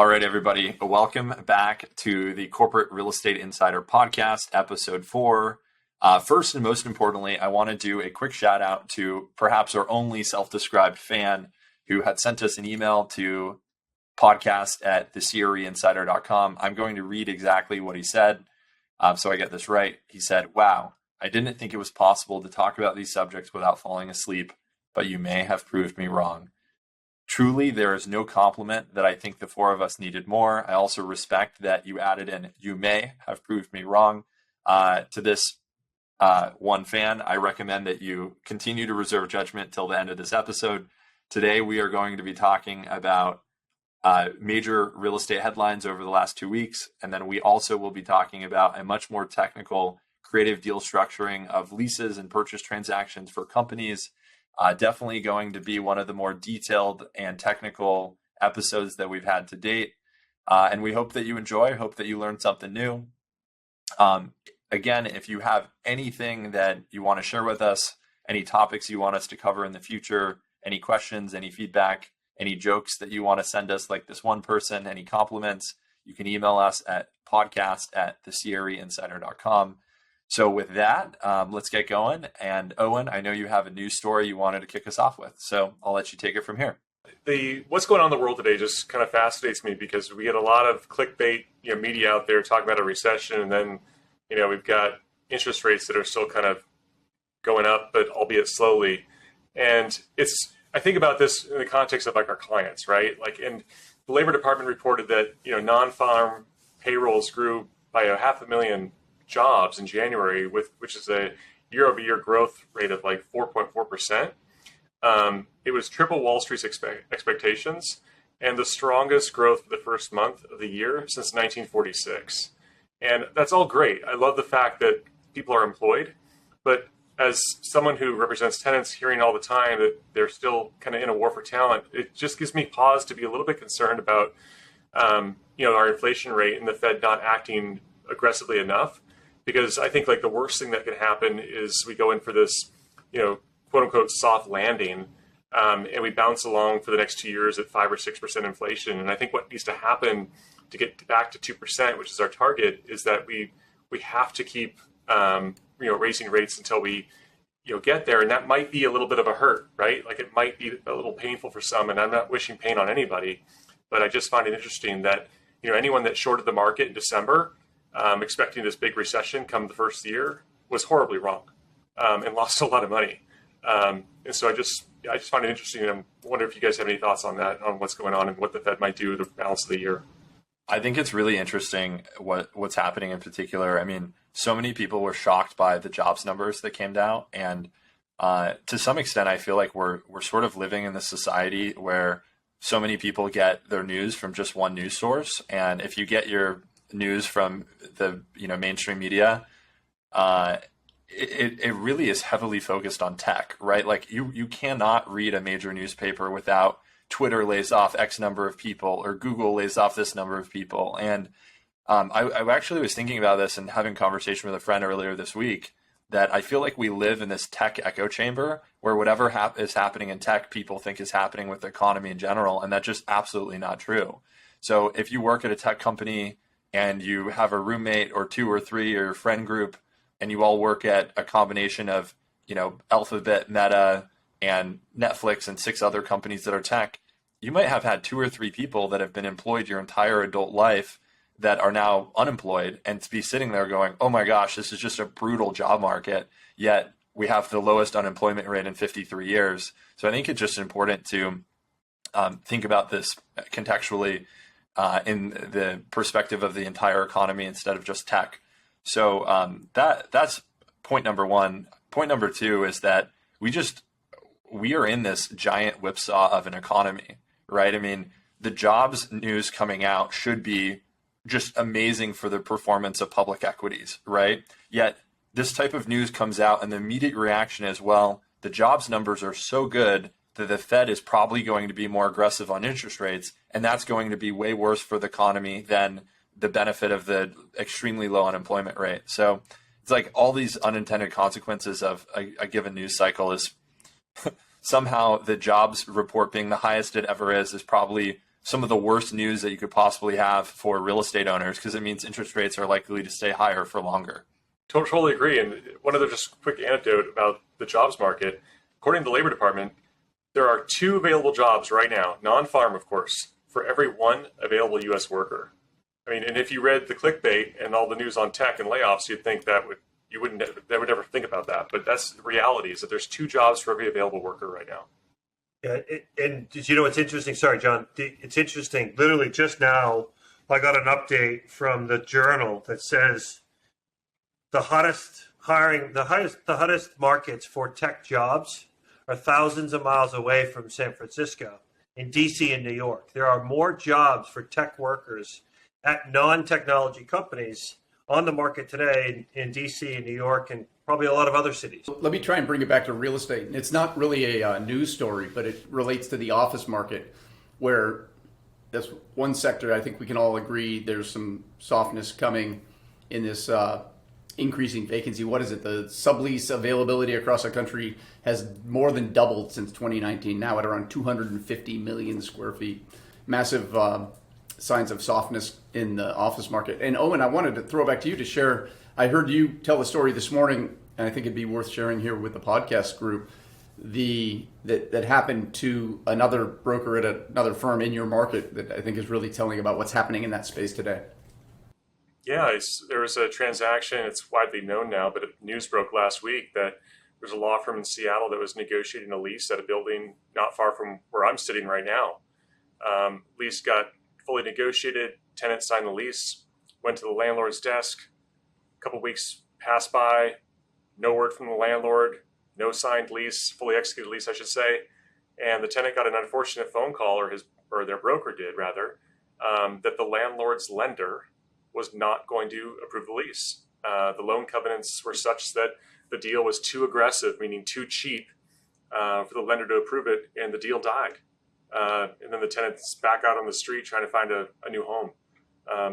All right, everybody, welcome back to the Corporate Real Estate Insider Podcast, episode 4. First and most importantly, I want to do a quick shout out to perhaps our only self-described fan who had sent us an email to podcast@thecreinsider.com. I'm going to read exactly what he said so I get this right. He said, "Wow, I didn't think it was possible to talk about these subjects without falling asleep, but you may have proved me wrong. Truly, there is no compliment that I think the four of us needed more. I also respect that you added in, you may have proved me wrong. To this one fan, I recommend that you continue to reserve judgment till the end of this episode. Today, we are going to be talking about major real estate headlines over the last 2 weeks. And then we also will be talking about a much more technical, creative deal structuring of leases and purchase transactions for companies. Definitely going to be one of the more detailed and technical episodes that we've had to date. And we hope that you enjoy, hope that you learn something new. Again, if you have anything that you want to share with us, any topics you want us to cover in the future, any questions, any feedback, any jokes that you want to send us like this one person, any compliments, you can email us at podcast@thecreinsider.com. So with that, let's get going. And Owen, I know you have a news story you wanted to kick us off with, so I'll let you take it from here. What's going on in the world today just kind of fascinates me because we get a lot of clickbait, media out there talking about a recession, and then, we've got interest rates that are still kind of going up, but albeit slowly. And I think about this in the context of like our clients, right? And the Labor Department reported that, non-farm payrolls grew by 500,000 jobs in January, which is a year-over-year growth rate of like 4.4%. It was triple Wall Street's expectations and the strongest growth for the first month of the year since 1946. And that's all great. I love the fact that people are employed, but as someone who represents tenants, hearing all the time that they're still kind of in a war for talent, it just gives me pause to be a little bit concerned about, our inflation rate and the Fed not acting aggressively enough. Because I think the worst thing that can happen is we go in for this, quote unquote soft landing, and we bounce along for the next 2 years at 5 or 6% inflation. And I think what needs to happen to get back to 2%, which is our target, is that we have to keep raising rates until we get there. And that might be a little bit of a hurt, right? It might be a little painful for some, and I'm not wishing pain on anybody, but I just find it interesting that anyone that shorted the market in December, expecting this big recession come the first year, was horribly wrong and lost a lot of money. And so I just find it interesting. And I wonder if you guys have any thoughts on that, on what's going on and what the Fed might do the balance of the year. I think it's really interesting what's happening in particular. I mean, so many people were shocked by the jobs numbers that came out. And to some extent, I feel like we're sort of living in this society where so many people get their news from just one news source. And if you get your news from the mainstream media, it really is heavily focused on tech, right? You cannot read a major newspaper without Twitter lays off X number of people or Google lays off this number of people. And I actually was thinking about this and having a conversation with a friend earlier this week that I feel like we live in this tech echo chamber where whatever is happening in tech, people think is happening with the economy in general. And that's just absolutely not true. So if you work at a tech company and you have a roommate or 2 or 3 or your friend group, and you all work at a combination of, Alphabet, Meta, and Netflix and 6 other companies that are tech, you might have had 2 or 3 people that have been employed your entire adult life that are now unemployed, and to be sitting there going, oh my gosh, this is just a brutal job market, yet we have the lowest unemployment rate in 53 years. So I think it's just important to think about this contextually in the perspective of the entire economy instead of just tech. So that's point number 1. Point number 2 is that we are in this giant whipsaw of an economy, right? I mean, the jobs news coming out should be just amazing for the performance of public equities, right? Yet this type of news comes out and the immediate reaction is, well, the jobs numbers are so good that the Fed is probably going to be more aggressive on interest rates, and that's going to be way worse for the economy than the benefit of the extremely low unemployment rate. So it's like all these unintended consequences of a given news cycle is somehow the jobs report being the highest it ever is probably some of the worst news that you could possibly have for real estate owners, because it means interest rates are likely to stay higher for longer. Totally agree. And one other just quick anecdote about the jobs market. According to the Labor Department, there are 2 available jobs right now, non-farm, of course, for every 1 available U.S. worker. I mean, and if you read the clickbait and all the news on tech and layoffs, you'd think that would never think about that. But that's the reality, is that there's 2 jobs for every available worker right now. Yeah, and you know what's interesting? Sorry, John. It's interesting. Literally just now, I got an update from the Journal that says the hottest markets for tech jobs are thousands of miles away from San Francisco, in DC and New York. There are more jobs for tech workers at non-technology companies on the market today in DC and New York and probably a lot of other cities. Let me try and bring it back to real estate. It's not really a news story, but it relates to the office market, where that's one sector I think we can all agree there's some softness coming in this increasing vacancy. What is it? The sublease availability across the country has more than doubled since 2019, now at around 250 million square feet. Massive signs of softness in the office market. And Owen, I wanted to throw back to you to share. I heard you tell the story this morning, and I think it'd be worth sharing here with the podcast group, that happened to another broker at another firm in your market that I think is really telling about what's happening in that space today. Yeah, there was a transaction. It's widely known now, but news broke last week that there's a law firm in Seattle that was negotiating a lease at a building not far from where I'm sitting right now. Lease got fully negotiated. Tenant signed the lease, went to the landlord's desk. A couple weeks passed by, no word from the landlord, no signed lease, fully executed lease, I should say. And the tenant got an unfortunate phone call, or their broker did rather, that the landlord's lender was not going to approve the lease. The loan covenants were such that the deal was too aggressive, meaning too cheap, for the lender to approve it, and the deal died. And then the tenant's back out on the street trying to find a new home.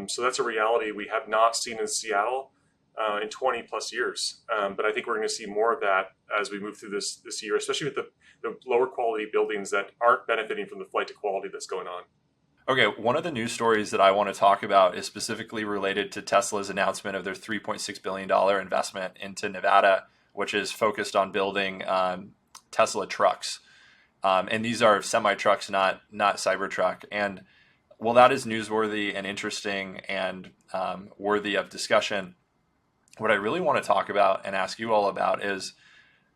So that's a reality we have not seen in Seattle in 20 plus years. But I think we're going to see more of that as we move through this year, especially with the lower quality buildings that aren't benefiting from the flight to quality that's going on. Okay, one of the news stories that I want to talk about is specifically related to Tesla's announcement of their $3.6 billion investment into Nevada, which is focused on building Tesla trucks. And these are semi-trucks, not Cybertruck. And while that is newsworthy and interesting and worthy of discussion, what I really want to talk about and ask you all about is,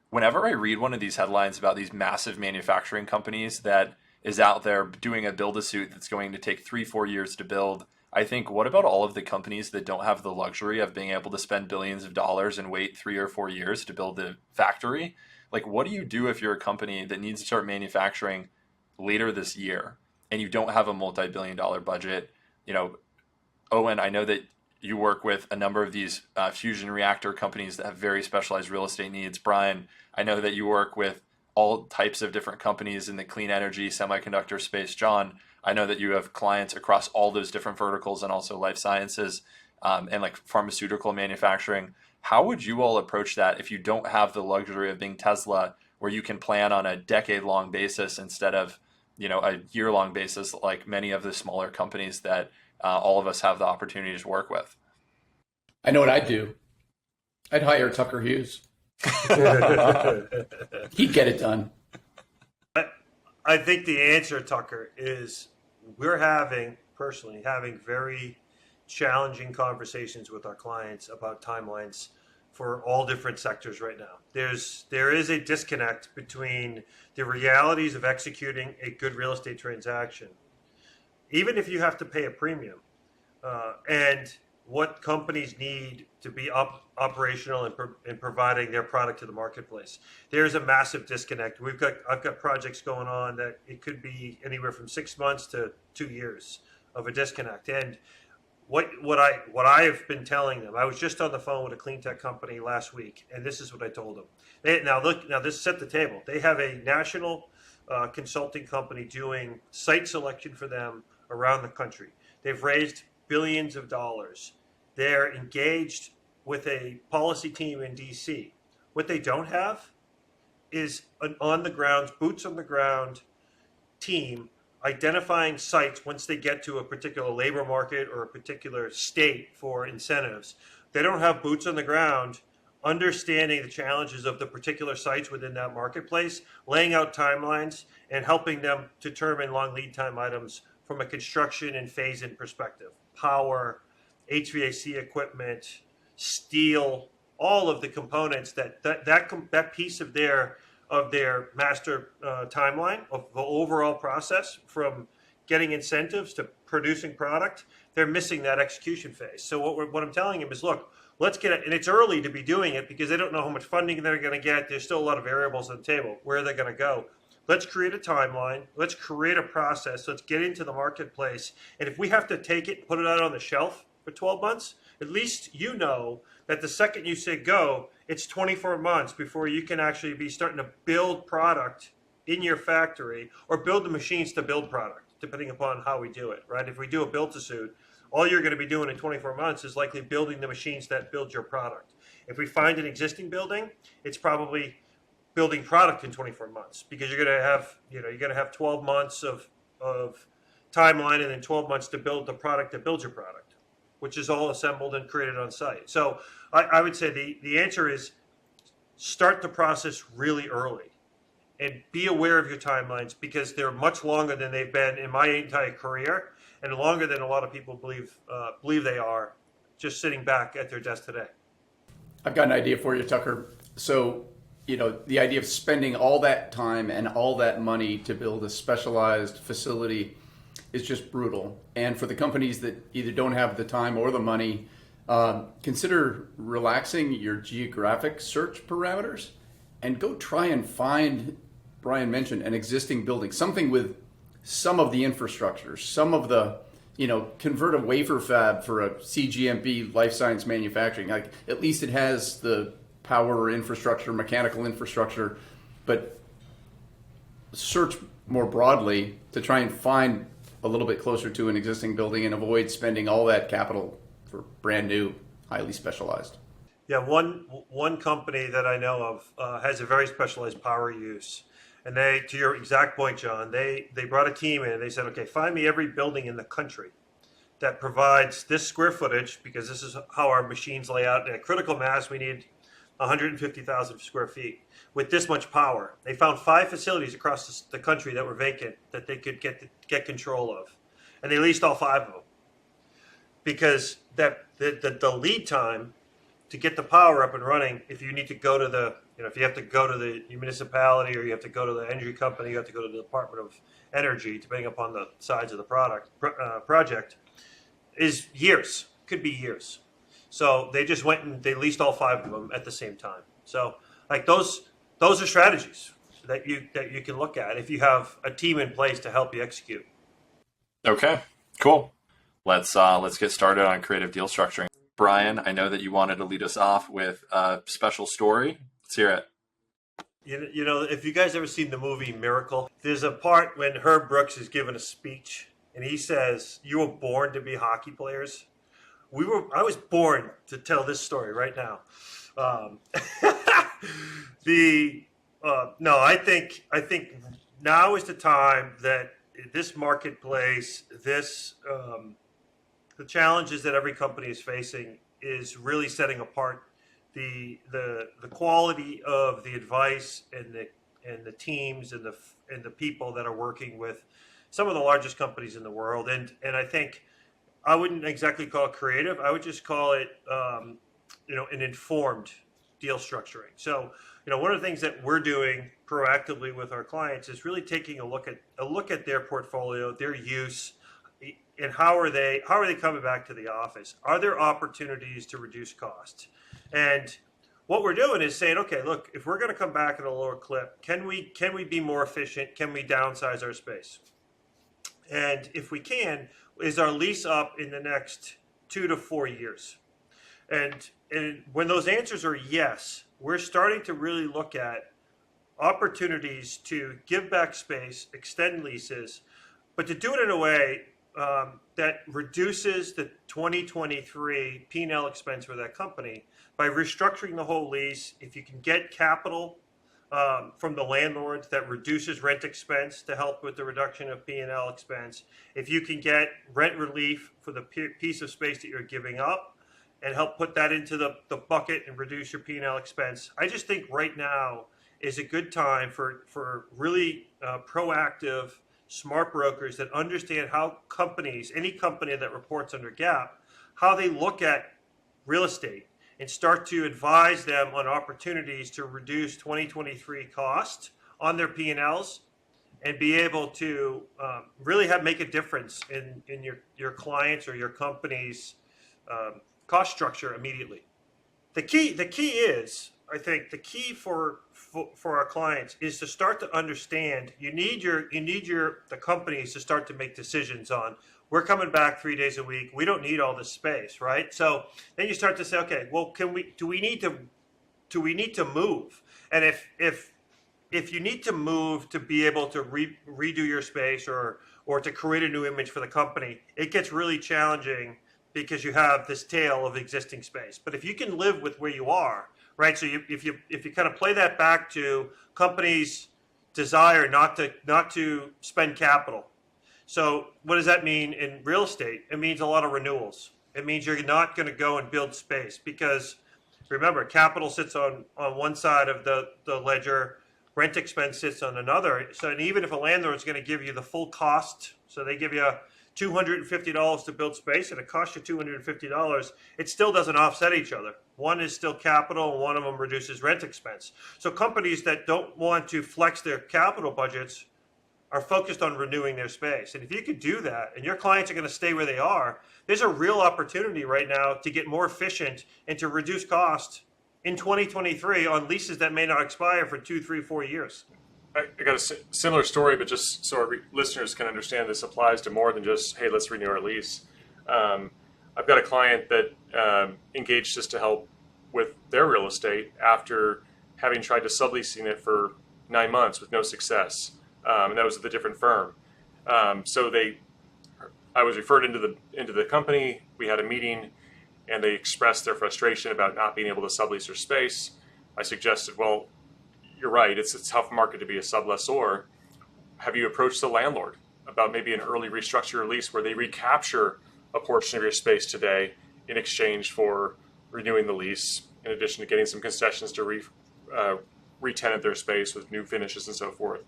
whenever I read one of these headlines about these massive manufacturing companies that is out there doing a build-a-suit that's going to take 3-4 years to build, I think, what about all of the companies that don't have the luxury of being able to spend billions of dollars and wait 3 or 4 years to build a factory? Like, what do you do if you're a company that needs to start manufacturing later this year and you don't have a multi-billion-dollar budget? You know, Owen, I know that you work with a number of these fusion reactor companies that have very specialized real estate needs. Brian, I know that you work with all types of different companies in the clean energy semiconductor space. John, I know that you have clients across all those different verticals and also life sciences and like pharmaceutical manufacturing. How would you all approach that if you don't have the luxury of being Tesla, where you can plan on a decade-long basis instead of, you know, a year-long basis like many of the smaller companies that all of us have the opportunity to work with? I know what I'd do. I'd hire Tucker Hughes. He'd get it done. I think the answer, Tucker, is we're personally having very challenging conversations with our clients about timelines for all different sectors right now. There is a disconnect between the realities of executing a good real estate transaction, even if you have to pay a premium, and what companies need to be operational and providing their product to the marketplace. There's a massive disconnect. I've got projects going on that it could be anywhere from 6 months to 2 years of a disconnect. And what I've been telling them, I was just on the phone with a clean tech company last week, and this is what I told them. Now this set the table. They have a national consulting company doing site selection for them around the country. They've raised billions of dollars. They're engaged with a policy team in DC. What they don't have is an boots on the ground team identifying sites once they get to a particular labor market or a particular state for incentives. They don't have boots on the ground understanding the challenges of the particular sites within that marketplace, laying out timelines, and helping them determine long lead time items from a construction and phase-in perspective. Power, HVAC equipment, steel, all of the components that piece of their master timeline of the overall process, from getting incentives to producing product, they're missing that execution phase. So what I'm telling them is, look, let's get it, and it's early to be doing it because they don't know how much funding they're going to get. There's still a lot of variables on the table. Where are they going to go? Let's create a timeline. Let's create a process. Let's get into the marketplace. And if we have to take it and put it out on the shelf for 12 months, at least you know that the second you say go, it's 24 months before you can actually be starting to build product in your factory or build the machines to build product, depending upon how we do it, right? If we do a build-to-suit, all you're going to be doing in 24 months is likely building the machines that build your product. If we find an existing building, it's probably building product in 24 months because you're going to have 12 months of timeline and then 12 months to build the product that builds your product, which is all assembled and created on site. So I would say the answer is start the process really early and be aware of your timelines because they're much longer than they've been in my entire career and longer than a lot of people believe they are just sitting back at their desk today. I've got an idea for you, Tucker. So, the idea of spending all that time and all that money to build a specialized facility is just brutal. And for the companies that either don't have the time or the money, consider relaxing your geographic search parameters and go try and find, Brian mentioned, an existing building, something with some of the infrastructure, some of the, convert a wafer fab for a CGMP life science manufacturing. Like, at least it has the power infrastructure, mechanical infrastructure, but search more broadly to try and find a little bit closer to an existing building and avoid spending all that capital for brand new, highly specialized. Yeah, one company that I know of has a very specialized power use. And they, to your exact point, John, they brought a team in and they said, okay, find me every building in the country that provides this square footage, because this is how our machines lay out. At critical mass, we need 150,000 square feet with this much power. They found 5 facilities across the country that were vacant that they could get control of. And they leased all 5 of them because the lead time to get the power up and running, if you need to go to if you have to go to the municipality or you have to go to the energy company, you have to go to the Department of Energy, depending upon the size of the project, is years, could be years. So they just went and they leased all 5 of them at the same time. So like those are strategies that you can look at if you have a team in place to help you execute. Okay, cool. Let's get started on creative deal structuring. Brian, I know that you wanted to lead us off with a special story. Let's hear it. If you guys ever seen the movie Miracle, there's a part when Herb Brooks is giving a speech and he says, "You were born to be hockey players." I was born to tell this story right now. I think now is the time that this marketplace, the challenges that every company is facing is really setting apart the quality of the advice and the teams and the people that are working with some of the largest companies in the world. And I think I wouldn't exactly call it creative. I would just call it an informed deal structuring. So one of the things that we're doing proactively with our clients is really taking a look at their portfolio, their use, and how are they coming back to the office? Are there opportunities to reduce costs? And what we're doing is saying, okay, look, if we're going to come back at a lower clip, can we be more efficient? Can we downsize our space? And if we can, is our lease up in the next 2 to 4 years? And when those answers are yes, we're starting to really look at opportunities to give back space, extend leases, but to do it in a way that reduces the 2023 P&L expense for that company by restructuring the whole lease. If you can get capital from the landlord that reduces rent expense to help with the reduction of P&L expense, if you can get rent relief for the piece of space that you're giving up and help put that into the bucket and reduce your P&L expense, I just think right now is a good time for really proactive, smart brokers that understand how companies, any company that reports under GAAP, how they look at real estate and start to advise them on opportunities to reduce 2023 cost on their P&Ls and be able to really make a difference in your clients or your company's cost structure immediately. The key is, I think, the key for our clients is to start to understand you need the companies to start to make decisions on, we're coming back 3 days a week. We don't need all this space, right? So then you start to say, okay, well, do we need to move? And if you need to move to be able to redo your space or to create a new image for the company, it gets really challenging because you have this tail of existing space. But if you can live with where you are, right? So if you kind of play that back to companies' desire not to spend capital. So what does that mean in real estate? It means a lot of renewals. It means you're not going to go and build space because, remember, capital sits on one side of the ledger, rent expense sits on another. So and even if a landlord is going to give you the full cost, so they give you $250 to build space and it costs you $250, it still doesn't offset each other. One is still capital and one of them reduces rent expense. So companies that don't want to flex their capital budgets are focused on renewing their space. And if you could do that and your clients are going to stay where they are, there's a real opportunity right now to get more efficient and to reduce cost in 2023 on leases that may not expire for 2, 3, 4 years. I got a similar story, but just so our listeners can understand, this applies to more than just, hey, let's renew our lease. I've got a client that engaged us to help with their real estate after having tried to subleasing it for 9 months with no success. And that was with a different firm. I was referred into the company. We had a meeting, and they expressed their frustration about not being able to sublease their space. I suggested, well, you're right. It's a tough market to be a sublessor. Have you approached the landlord about maybe an early restructure lease where they recapture a portion of your space today in exchange for renewing the lease, in addition to getting some concessions to re-tenant their space with new finishes and so forth?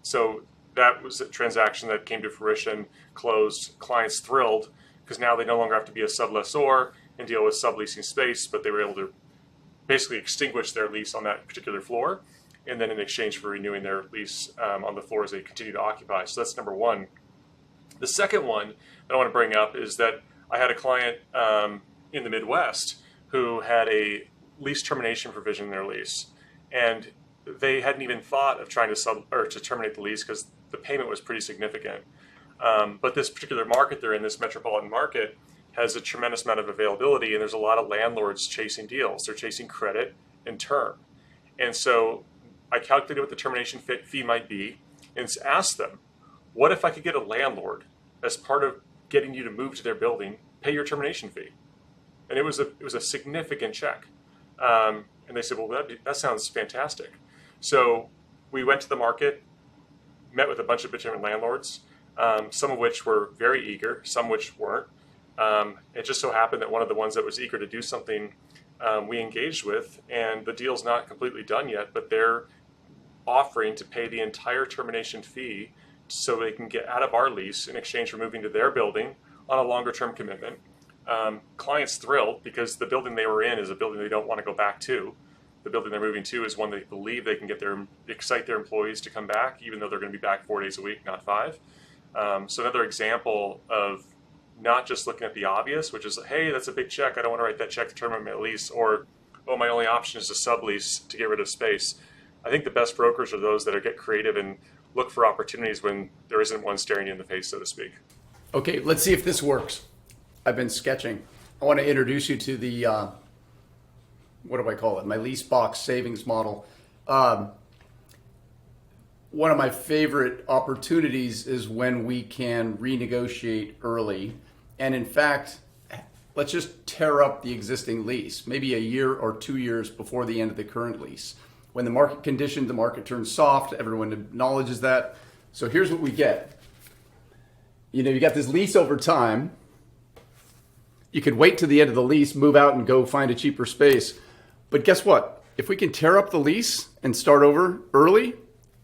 So that was a transaction that came to fruition, closed, clients thrilled, because now they no longer have to be a sublessor and deal with subleasing space, but they were able to basically extinguish their lease on that particular floor, and then in exchange for renewing their lease on the floors they continue to occupy. So that's number one. The second one that I want to bring up is that I had a client in the Midwest who had a lease termination provision in their lease, and they hadn't even thought of trying to terminate the lease because the payment was pretty significant. But this particular market they're in, this metropolitan market, has a tremendous amount of availability, and there's a lot of landlords chasing deals. They're chasing credit and term. And so I calculated what the termination fee might be and asked them, what if I could get a landlord, as part of getting you to move to their building, pay your termination fee? And it was a significant check. And they said, well, that sounds fantastic. So we went to the market, met with a bunch of different landlords, some of which were very eager, some which weren't. It just so happened that one of the ones that was eager to do something we engaged with, and the deal's not completely done yet, but they're offering to pay the entire termination fee so they can get out of our lease in exchange for moving to their building on a longer term commitment. Clients thrilled because the building they were in is a building they don't want to go back to. The building they're moving to is one they believe they can excite their employees to come back, even though they're going to be back 4 days a week, not 5. So another example of not just looking at the obvious, which is, hey, that's a big check, I don't want to write that check to terminate my lease, or, oh, my only option is to sublease to get rid of space. I think the best brokers are those that get creative and look for opportunities when there isn't one staring you in the face, so to speak. Okay, let's see if this works. I've been sketching. I want to introduce you to the, what do I call it? My lease box savings model. One of my favorite opportunities is when we can renegotiate early. And in fact, let's just tear up the existing lease, maybe a year or 2 years before the end of the current lease. When the market turns soft, everyone acknowledges that. So here's what we get. You got this lease over time. You could wait to the end of the lease, move out and go find a cheaper space. But guess what? If we can tear up the lease and start over early,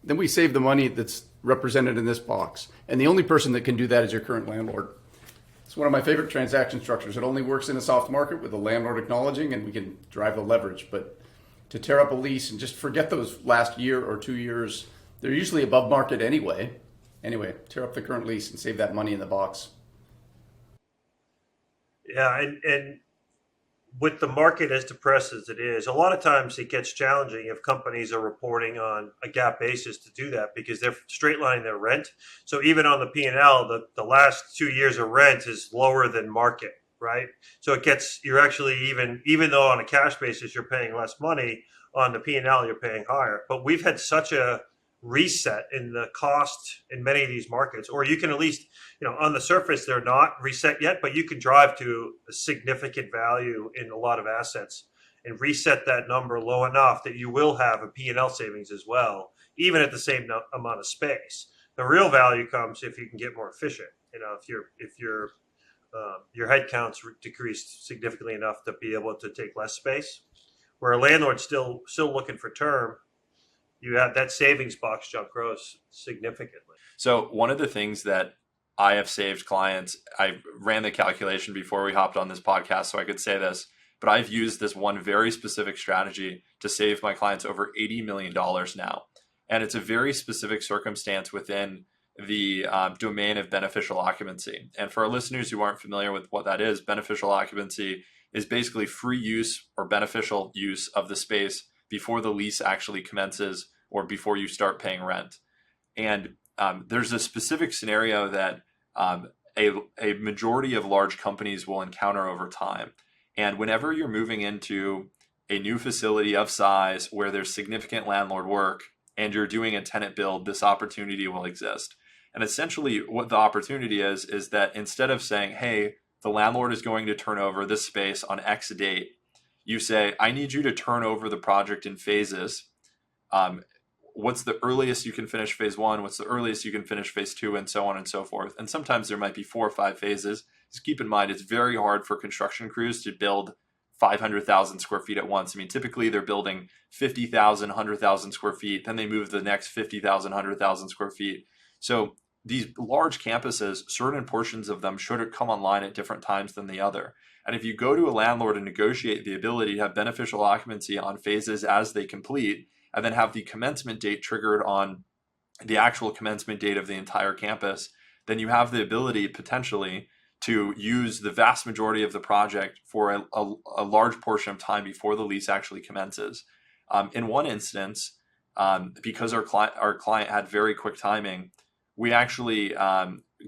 then we save the money that's represented in this box. And the only person that can do that is your current landlord. It's one of my favorite transaction structures. It only works in a soft market with the landlord acknowledging, and we can drive the leverage. But to tear up a lease and just forget those last year or 2 years, they're usually above market anyway. Anyway, tear up the current lease and save that money in the box. Yeah, and with the market as depressed as it is, a lot of times it gets challenging if companies are reporting on a GAAP basis to do that because they're straight lining their rent. So even on the P&L, the last 2 years of rent is lower than market, right? So you're actually even though on a cash basis you're paying less money, on the P&L you're paying higher. But we've had such a reset in the cost in many of these markets, or you can at least, on the surface they're not reset yet, but you can drive to a significant value in a lot of assets and reset that number low enough that you will have a P&L savings as well, even at the same amount of space. The real value comes if you can get more efficient. If your head count's decreased significantly enough to be able to take less space, where a landlord's still looking for term, you have that savings box jump grows significantly. So one of the things that I have saved clients, I ran the calculation before we hopped on this podcast so I could say this, but I've used this one very specific strategy to save my clients over $80 million now. And it's a very specific circumstance within the domain of beneficial occupancy. And for our listeners who aren't familiar with what that is, beneficial occupancy is basically free use or beneficial use of the space before the lease actually commences or before you start paying rent. And there's a specific scenario that a majority of large companies will encounter over time. And whenever you're moving into a new facility of size where there's significant landlord work and you're doing a tenant build, this opportunity will exist. And essentially what the opportunity is that instead of saying, hey, the landlord is going to turn over this space on X date, you say, I need you to turn over the project in phases. What's the earliest you can finish phase one? What's the earliest you can finish phase two, and so on and so forth. And sometimes there might be 4 or 5 phases. Just keep in mind, it's very hard for construction crews to build 500,000 square feet at once. I mean, typically they're building 50,000, 100,000 square feet. Then they move to the next 50,000, 100,000 square feet. So these large campuses, certain portions of them should come online at different times than the other. And if you go to a landlord and negotiate the ability to have beneficial occupancy on phases as they complete, and then have the commencement date triggered on the actual commencement date of the entire campus, then you have the ability potentially to use the vast majority of the project for a large portion of time before the lease actually commences. In one instance, because our client had very quick timing, we actually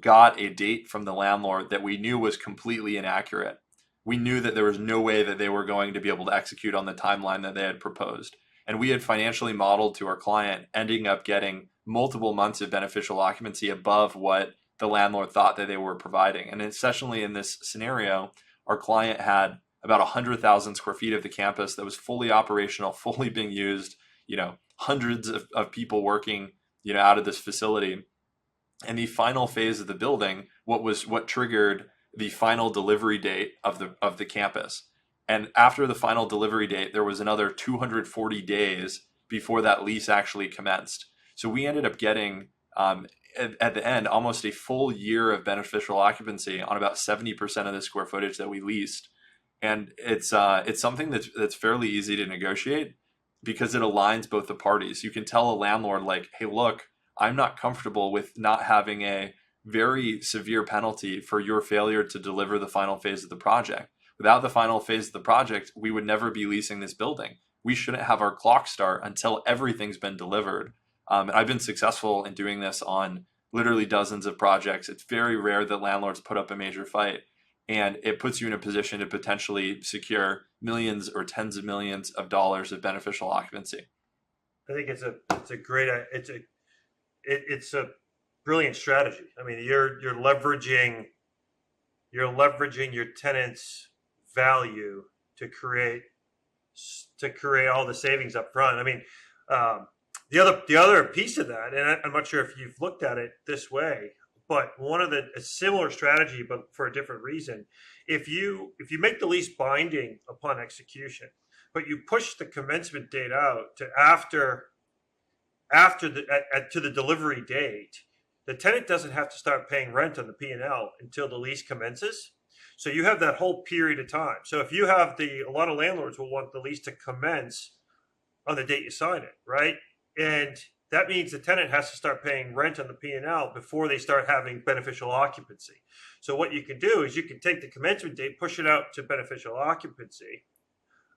got a date from the landlord that we knew was completely inaccurate. We knew that there was no way that they were going to be able to execute on the timeline that they had proposed. And we had financially modeled to our client, ending up getting multiple months of beneficial occupancy above what the landlord thought that they were providing. And essentially in this scenario, our client had about 100,000 square feet of the campus that was fully operational, fully being used, hundreds of people working, out of this facility. And the final phase of the building, what triggered the final delivery date of the campus. And after the final delivery date, there was another 240 days before that lease actually commenced. So we ended up getting, at the end, almost a full year of beneficial occupancy on about 70% of the square footage that we leased. And it's something that's fairly easy to negotiate because it aligns both the parties. You can tell a landlord, like, hey, look, I'm not comfortable with not having a very severe penalty for your failure to deliver the final phase of the project. Without the final phase of the project, we would never be leasing this building. We shouldn't have our clock start until everything's been delivered. And I've been successful in doing this on literally dozens of projects. It's very rare that landlords put up a major fight, and it puts you in a position to potentially secure millions or tens of millions of dollars of beneficial occupancy. I think it's a brilliant strategy. I mean, you're leveraging your tenants' value to create all the savings up front. I mean, The other piece of that, and I'm not sure if you've looked at it this way, but a similar strategy, but for a different reason. If you make the lease binding upon execution, but you push the commencement date out to to the delivery date, the tenant doesn't have to start paying rent on the P&L until the lease commences. So you have that whole period of time. So if you have a lot of landlords will want the lease to commence on the date you sign it, right? And that means the tenant has to start paying rent on the P&L before they start having beneficial occupancy. So what you can do is you can take the commencement date, push it out to beneficial occupancy,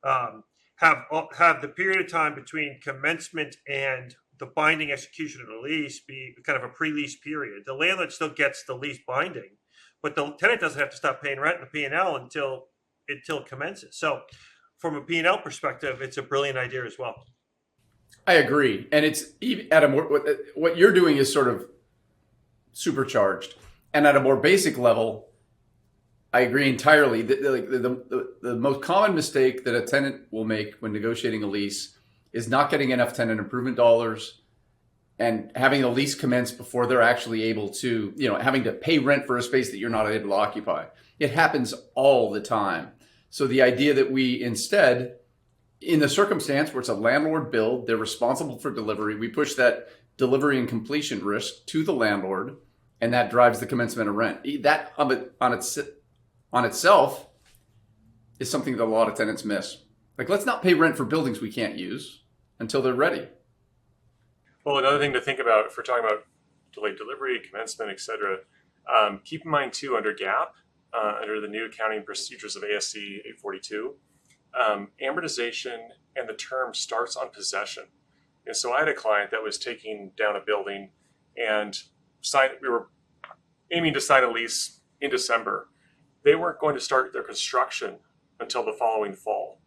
have the period of time between commencement and the binding execution of the lease be kind of a pre-lease period. The landlord still gets the lease binding, but the tenant doesn't have to stop paying rent in the P&L until it commences. So from a P&L perspective, it's a brilliant idea as well. I agree. And it's at a more, what you're doing is sort of supercharged. And at a more basic level, I agree entirely. The most common mistake that a tenant will make when negotiating a lease is not getting enough tenant improvement dollars and having a lease commence before they're actually able to, having to pay rent for a space that you're not able to occupy. It happens all the time. So the idea that we instead, in the circumstance where it's a landlord build, they're responsible for delivery, we push that delivery and completion risk to the landlord, and that drives the commencement of rent. That on itself is something that a lot of tenants miss. Like, let's not pay rent for buildings we can't use until they're ready. Well, another thing to think about if we're talking about delayed delivery, commencement, etc., keep in mind too, under GAAP, under the new accounting procedures of ASC 842, amortization and the term starts on possession. And so I had a client that was taking down a building and we were aiming to sign a lease in December. They weren't going to start their construction until the following fall,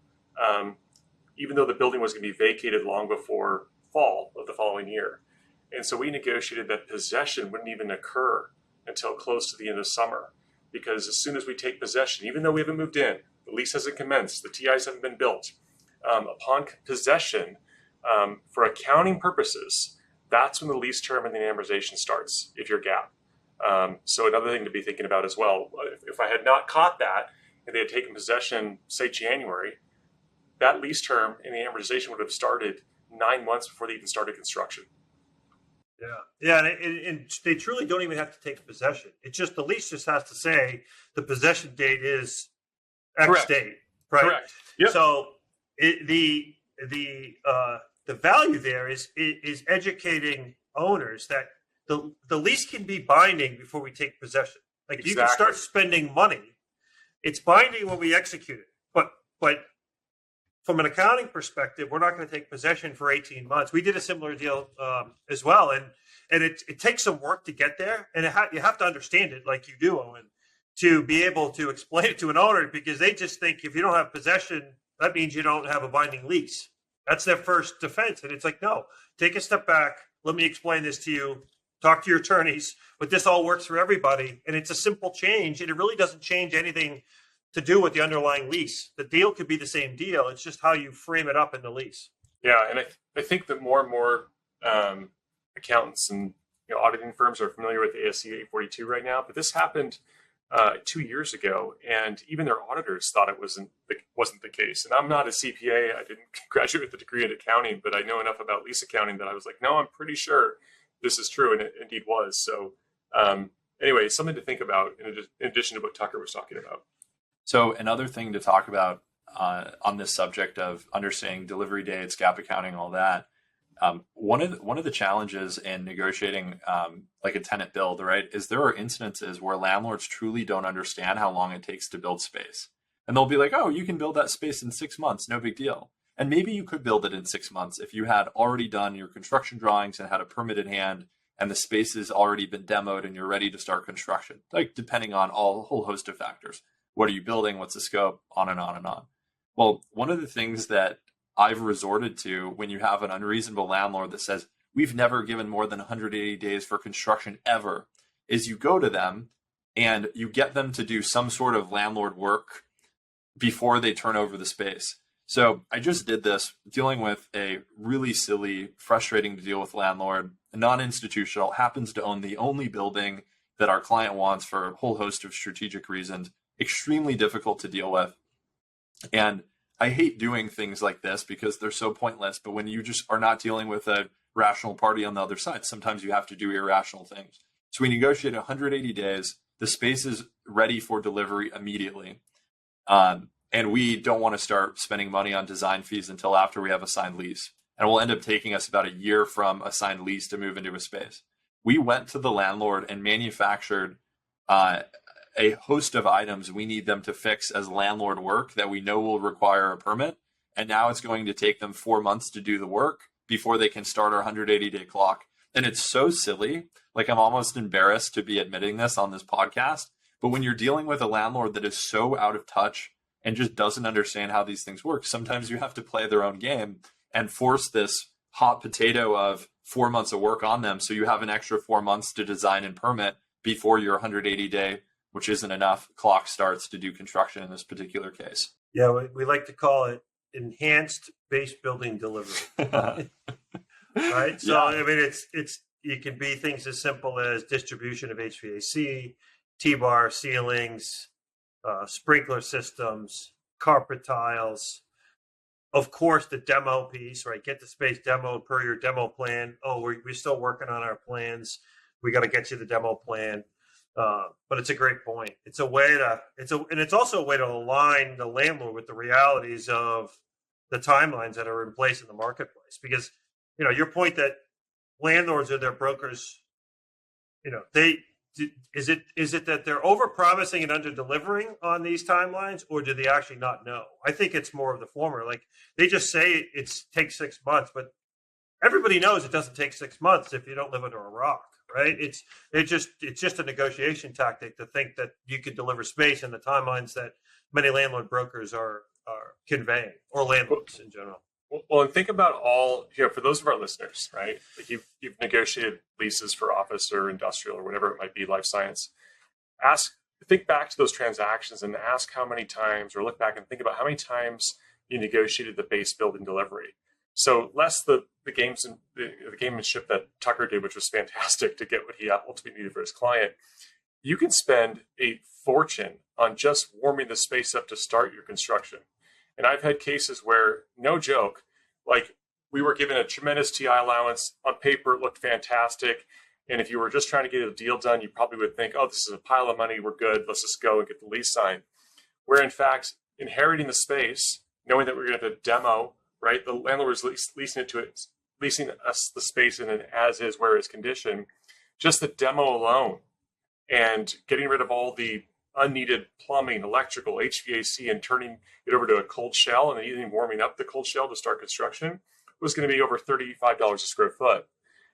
even though the building was going to be vacated long before fall of the following year. And so we negotiated that possession wouldn't even occur until close to the end of summer, because as soon as we take possession, even though we haven't moved in, the lease hasn't commenced, the TIs haven't been built, upon possession, for accounting purposes, that's when the lease term and the amortization starts, if you're GAAP. So another thing to be thinking about as well, if I had not caught that and they had taken possession, say January, that lease term and the amortization would have started 9 months before they even started construction. Yeah, and they truly don't even have to take possession. It's just the lease just has to say the possession date is X Correct. date, right? Correct. Yep. So the value there is educating owners that the lease can be binding before we take possession. Like Exactly. You can start spending money. It's binding when we execute it, but from an accounting perspective, we're not going to take possession for 18 months. We did a similar deal as well, and it takes some work to get there, and you have to understand it like you do, Owen, to be able to explain it to an owner, because they just think if you don't have possession, that means you don't have a binding lease. That's their first defense, and it's like, no, take a step back. Let me explain this to you. Talk to your attorneys, but this all works for everybody, and it's a simple change, and it really doesn't change anything to do with the underlying lease. The deal could be the same deal. It's just how you frame it up in the lease. Yeah, and I think that more and more accountants and auditing firms are familiar with ASC 842 right now, but this happened 2 years ago, and even their auditors thought it wasn't the case. And I'm not a CPA. I didn't graduate with a degree in accounting, but I know enough about lease accounting that I was like, no, I'm pretty sure this is true, and it indeed was. So anyway, something to think about in addition to what Tucker was talking about. So another thing to talk about on this subject of understanding delivery dates, GAAP accounting, all that. One of the challenges in negotiating like a tenant build, right, is there are instances where landlords truly don't understand how long it takes to build space. And they'll be like, oh, you can build that space in 6 months, no big deal. And maybe you could build it in 6 months if you had already done your construction drawings and had a permit in hand and the space has already been demoed and you're ready to start construction, like depending on a whole host of factors. What are you building? What's the scope? On and on and on. Well, one of the things that I've resorted to when you have an unreasonable landlord that says, we've never given more than 180 days for construction ever, is you go to them and you get them to do some sort of landlord work before they turn over the space. So I just did this dealing with a really silly, frustrating to deal with landlord, non-institutional, happens to own the only building that our client wants for a whole host of strategic reasons, extremely difficult to deal with. And I hate doing things like this because they're so pointless. But when you just are not dealing with a rational party on the other side, sometimes you have to do irrational things. So we negotiate 180 days. The space is ready for delivery immediately. And we don't want to start spending money on design fees until after we have a signed lease. And it will end up taking us about a year from a signed lease to move into a space. We went to the landlord and manufactured a host of items we need them to fix as landlord work that we know will require a permit. And now it's going to take them 4 months to do the work before they can start our 180-day clock. And it's so silly. Like, I'm almost embarrassed to be admitting this on this podcast. But when you're dealing with a landlord that is so out of touch and just doesn't understand how these things work, sometimes you have to play their own game and force this hot potato of 4 months of work on them. So you have an extra 4 months to design and permit before your 180-day, which isn't enough, clock starts to do construction in this particular case. Yeah, we like to call it enhanced base building delivery. Right? So, Yeah. I mean, it can be things as simple as distribution of HVAC, T-bar ceilings, sprinkler systems, carpet tiles. Of course, the demo piece, right? Get the space demoed per your demo plan. Oh, we're still working on our plans. We got to get you the demo plan. But it's a great point. It's a way to, and it's also a way to align the landlord with the realities of the timelines that are in place in the marketplace. Because, your point that landlords are their brokers, is it that they're over promising and under delivering on these timelines, or do they actually not know? I think it's more of the former. Like, they just say it takes 6 months, but everybody knows it doesn't take 6 months if you don't live under a rock, right? It's just a negotiation tactic to think that you could deliver space in the timelines that many landlord brokers are conveying, or landlords in general. Well, and think about all, for those of our listeners, right? Like, you've negotiated leases for office or industrial or whatever it might be, life science. Think back to those transactions and ask how many times, or look back and think about how many times you negotiated the base building delivery. So less the gamemanship that Tucker did, which was fantastic to get what he ultimately needed for his client. You can spend a fortune on just warming the space up to start your construction. And I've had cases where, no joke, like, we were given a tremendous TI allowance. On paper, it looked fantastic. And if you were just trying to get a deal done, you probably would think, oh, this is a pile of money. We're good. Let's just go and get the lease signed. Where, in fact, inheriting the space, knowing that we're going to have a demo, right? The landlord was leasing us the space in an as-is, where-is condition. Just the demo alone and getting rid of all the unneeded plumbing, electrical, HVAC, and turning it over to a cold shell and then even warming up the cold shell to start construction was going to be over $35 a square foot.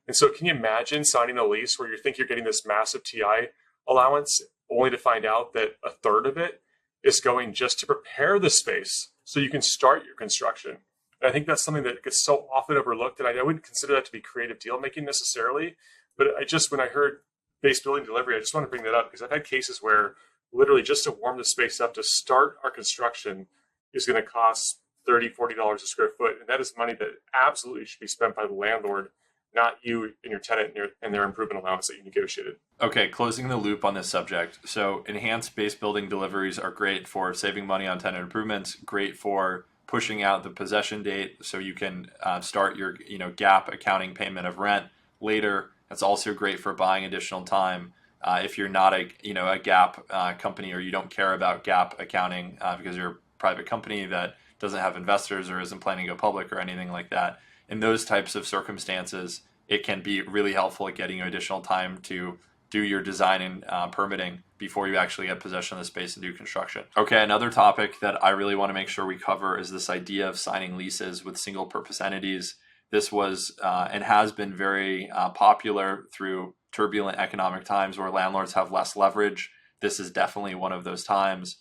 And so can you imagine signing a lease where you think you're getting this massive TI allowance only to find out that a third of it is going just to prepare the space so you can start your construction? And I think that's something that gets so often overlooked, and I wouldn't consider that to be creative deal making necessarily, but when I heard base building delivery, I just want to bring that up because I've had cases where literally just to warm the space up to start our construction is going to cost $30, $40 a square foot. And that is money that absolutely should be spent by the landlord, not you and your tenant and their improvement allowance that you negotiated. Okay, closing the loop on this subject. So enhanced base building deliveries are great for saving money on tenant improvements, great for pushing out the possession date so you can start your GAAP accounting payment of rent later. That's also great for buying additional time. If you're not a GAAP company, or you don't care about GAAP accounting because you're a private company that doesn't have investors or isn't planning to go public or anything like that, in those types of circumstances, it can be really helpful at getting you additional time to do your design and permitting before you actually get possession of the space and do construction. Okay, another topic that I really want to make sure we cover is this idea of signing leases with single purpose entities. This was and has been very popular through turbulent economic times where landlords have less leverage. This is definitely one of those times.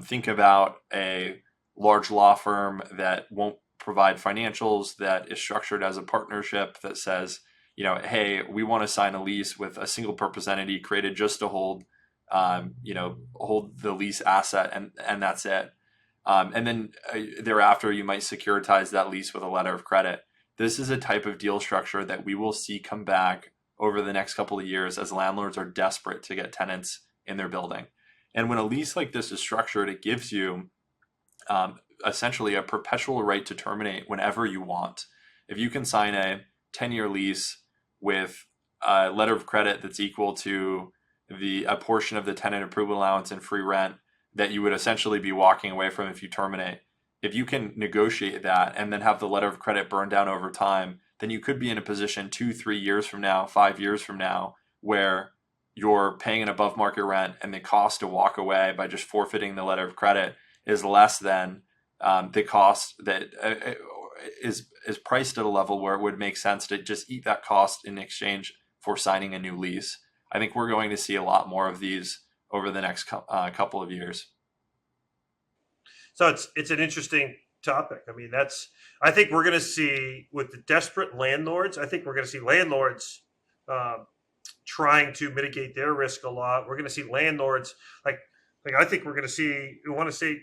Think about a large law firm that won't provide financials, that is structured as a partnership that says, hey, we want to sign a lease with a single purpose entity created just to hold the lease asset, and that's it. And then thereafter, you might securitize that lease with a letter of credit. This is a type of deal structure that we will see come back over the next couple of years as landlords are desperate to get tenants in their building. And when a lease like this is structured, it gives you essentially a perpetual right to terminate whenever you want. If you can sign a 10-year lease with a letter of credit that's equal to a portion of the tenant improvement allowance and free rent that you would essentially be walking away from if you terminate, if you can negotiate that and then have the letter of credit burn down over time, then you could be in a position 2-3 years from now, 5 years from now, where you're paying an above market rent and the cost to walk away by just forfeiting the letter of credit is less than the cost that is priced at a level where it would make sense to just eat that cost in exchange for signing a new lease. I think we're going to see a lot more of these over the next couple of years. So it's an interesting topic. I mean, I think we're going to see with the desperate landlords. I think we're going to see landlords trying to mitigate their risk a lot. We're going to see landlords like I think we're going to see. We want to see.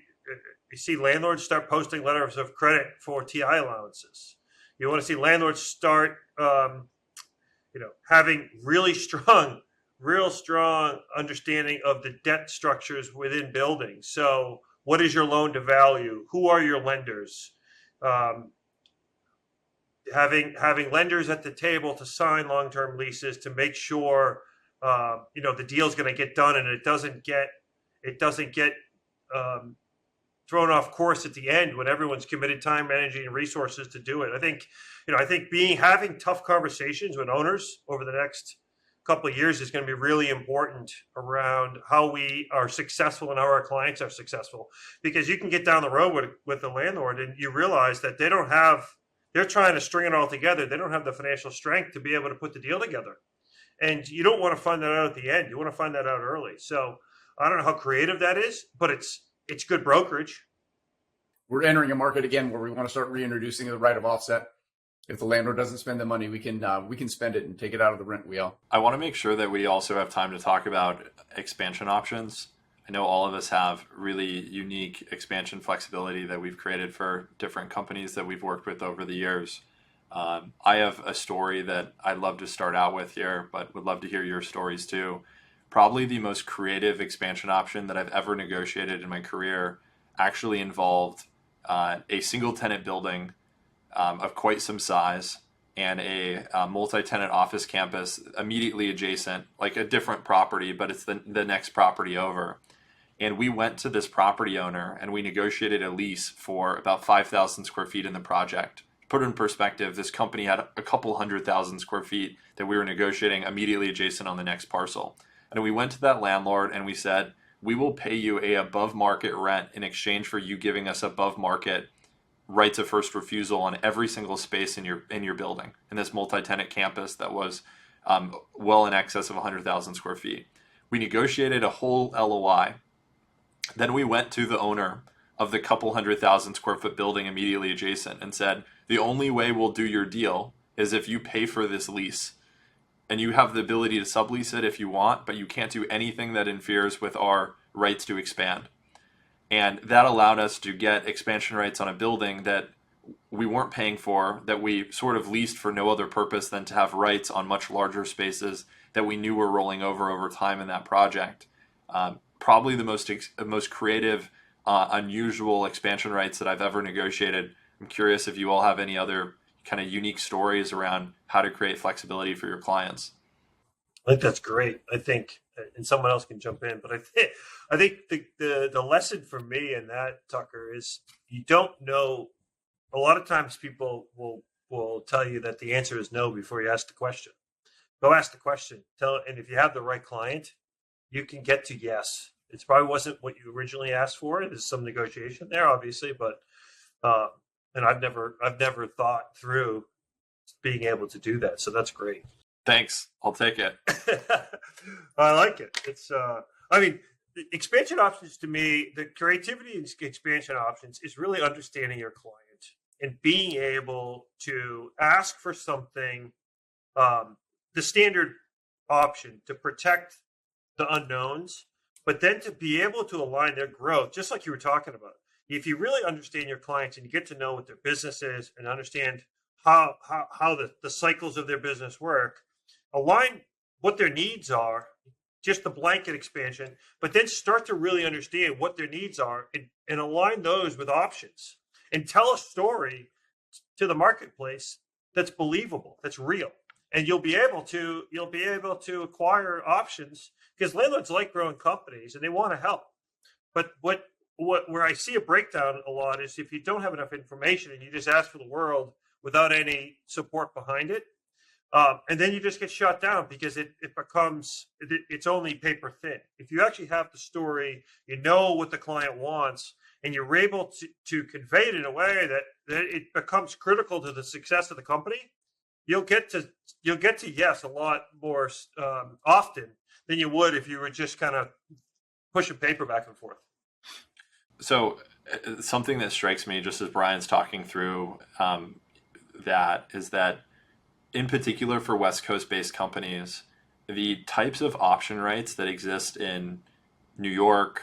You see landlords start posting letters of credit for TI allowances. You want to see landlords start, having real strong understanding of the debt structures within buildings. So, what is your loan to value? Who are your lenders? Having lenders at the table to sign long-term leases to make sure the deal is going to get done and it doesn't get thrown off course at the end when everyone's committed time, energy, and resources to do it. I think having tough conversations with owners over the next couple of years is going to be really important around how we are successful and how our clients are successful. Because you can get down the road with the landlord and you realize that they're trying to string it all together. They don't have the financial strength to be able to put the deal together. And you don't want to find that out at the end. You want to find that out early. So I don't know how creative that is, but it's good brokerage. We're entering a market again where we want to start reintroducing the right of offset. If the landlord doesn't spend the money, we can spend it and take it out of the rent wheel. I want to make sure that we also have time to talk about expansion options. I know all of us have really unique expansion flexibility that we've created for different companies that we've worked with over the years. I have a story that I'd love to start out with here, but would love to hear your stories too. Probably the most creative expansion option that I've ever negotiated in my career actually involved a single tenant building of quite some size and a multi-tenant office campus immediately adjacent, like a different property, but it's the next property over. And we went to this property owner and we negotiated a lease for about 5,000 square feet in the project. Put it in perspective, this company had a couple 100,000 square feet that we were negotiating immediately adjacent on the next parcel. And we went to that landlord and we said, we will pay you a above market rent in exchange for you giving us above market rights of first refusal on every single space in your building, in this multi-tenant campus that was well in excess of 100,000 square feet. We negotiated a whole LOI. Then we went to the owner of the couple 100,000 square foot building immediately adjacent and said, the only way we'll do your deal is if you pay for this lease. And you have the ability to sublease it if you want, but you can't do anything that interferes with our rights to expand. And that allowed us to get expansion rights on a building that we weren't paying for, that we sort of leased for no other purpose than to have rights on much larger spaces that we knew were rolling over time in that project. Probably the most creative, unusual expansion rights that I've ever negotiated. I'm curious if you all have any other kind of unique stories around how to create flexibility for your clients. I think that's great. I think, and someone else can jump in, but I think the lesson for me in that, Tucker, is you don't know. A lot of times people will tell you that the answer is no before you ask the question. Go ask the question. And if you have the right client, you can get to yes. It probably wasn't what you originally asked for. There's some negotiation there, obviously, but and I've never thought through being able to do that. So that's great. Thanks. I'll take it. I like it. It's expansion options to me, the creativity in expansion options is really understanding your client and being able to ask for something, the standard option to protect the unknowns, but then to be able to align their growth, just like you were talking about. if you really understand your clients and you get to know what their business is and understand how the cycles of their business work, align what their needs are, just the blanket expansion, but then start to really understand what their needs are and align those with options and tell a story to the marketplace that's believable, that's real. And you'll be able to acquire options, because landlords like growing companies and they want to help. But where I see a breakdown a lot is if you don't have enough information and you just ask for the world without any support behind it, and then you just get shut down because it's only paper thin. If you actually have the story, you know what the client wants, and you're able to convey it in a way that it becomes critical to the success of the company, you'll get to yes a lot more often than you would if you were just kind of pushing paper back and forth. So something that strikes me just as Brian's talking through that is that in particular for West Coast based companies, the types of option rights that exist in New York,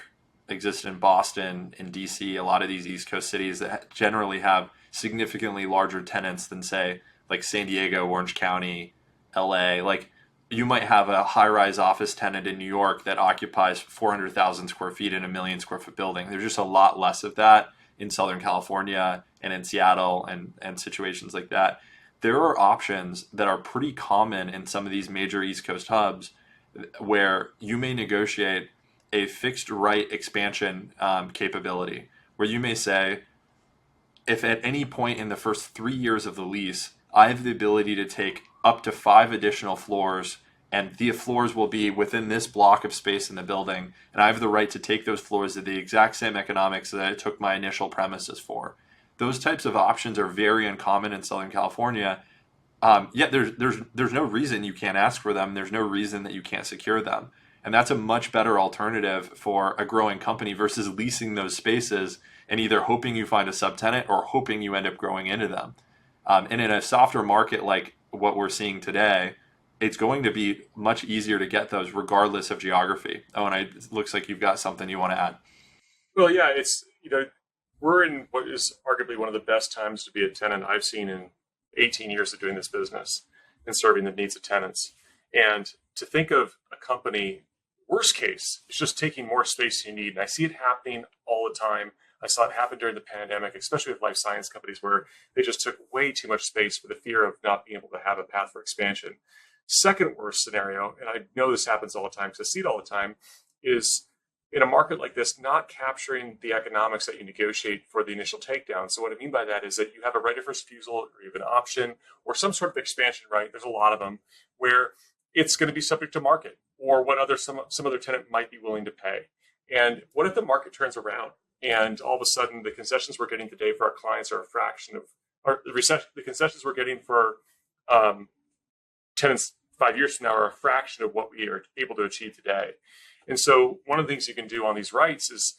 exist in Boston, in DC, a lot of these East Coast cities that generally have significantly larger tenants than say like San Diego, Orange County, LA. Like you might have a high-rise office tenant in New York that occupies 400,000 square feet in a 1,000,000 square foot building. There's just a lot less of that in Southern California and in Seattle and situations like that. There are options that are pretty common in some of these major East Coast hubs where you may negotiate a fixed right expansion capability, where you may say, if at any point in the first 3 years of the lease, I have the ability to take up to 5 additional floors, and the floors will be within this block of space in the building, and I have the right to take those floors at the exact same economics that I took my initial premises for. Those types of options are very uncommon in Southern California. Yet there's no reason you can't ask for them. There's no reason that you can't secure them. And that's a much better alternative for a growing company versus leasing those spaces and either hoping you find a subtenant or hoping you end up growing into them. And in a softer market like what we're seeing today, it's going to be much easier to get those regardless of geography. Oh, and it looks like you've got something you want to add. Well, yeah, it's, we're in what is arguably one of the best times to be a tenant I've seen in 18 years of doing this business and serving the needs of tenants. And to think of a company, worst case, is just taking more space than you need. And I see it happening all the time. I saw it happen during the pandemic, especially with life science companies where they just took way too much space for the fear of not being able to have a path for expansion. Second worst scenario, and I know this happens all the time because I see it all the time, is in a market like this, not capturing the economics that you negotiate for the initial takedown. So what I mean by that is that you have a right of first refusal or you have an option or some sort of expansion right, there's a lot of them, where it's going to be subject to market or what some other tenant might be willing to pay. And what if the market turns around and all of a sudden the concessions we're getting today for our clients are a fraction of, or the concessions we're getting for tenants 5 years from now are a fraction of what we are able to achieve today. And so one of the things you can do on these rights is,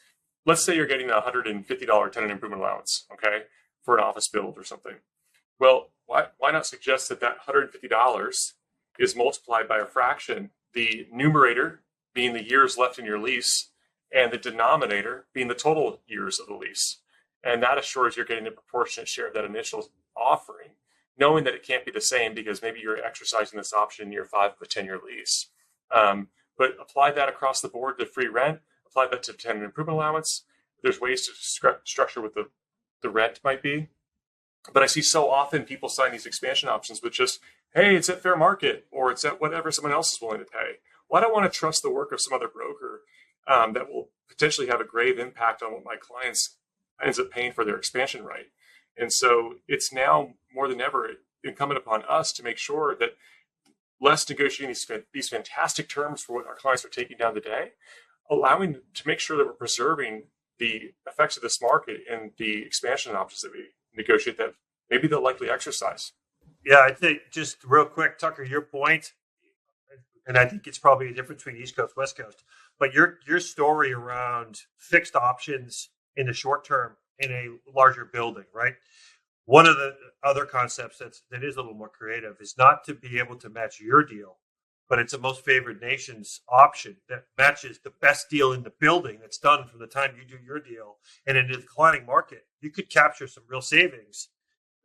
let's say you're getting a $150 tenant improvement allowance, okay, for an office build or something. Well, why not suggest that $150 is multiplied by a fraction, the numerator being the years left in your lease and the denominator being the total years of the lease. And that assures you're getting a proportionate share of that initial offering, knowing that it can't be the same because maybe you're exercising this option in year 5 of a 10-year lease. But apply that across the board to free rent, apply that to tenant improvement allowance. There's ways to structure what the rent might be. But I see so often people sign these expansion options with just, hey, it's at fair market, or it's at whatever someone else is willing to pay. Well, I don't want to trust the work of some other broker that will potentially have a grave impact on what my clients ends up paying for their expansion right. And so it's now more than ever incumbent upon us to make sure that less negotiating these fantastic terms for what our clients are taking down today, allowing to make sure that we're preserving the effects of this market and the expansion options that we negotiate that maybe they'll likely exercise. Yeah, I think just real quick, Tucker, your point, and I think it's probably a difference between East Coast, West Coast, but your story around fixed options in the short term in a larger building, right? One of the other concepts that is a little more creative is not to be able to match your deal but it's a most favored nations option that matches the best deal in the building that's done from the time you do your deal. And in the declining market, you could capture some real savings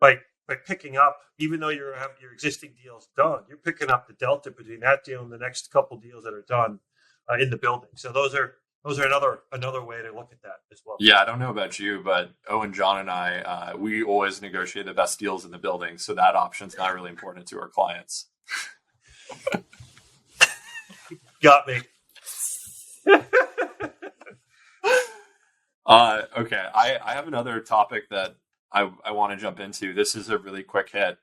by picking up, even though you have your existing deals done, you're picking up the delta between that deal and the next couple deals that are done in the building. So those are another way to look at that as well. Yeah, I don't know about you, but Owen, John, and I, we always negotiate the best deals in the building, so that option's not really important to our clients. Got me. Okay, I have another topic that I want to jump into. This is a really quick hit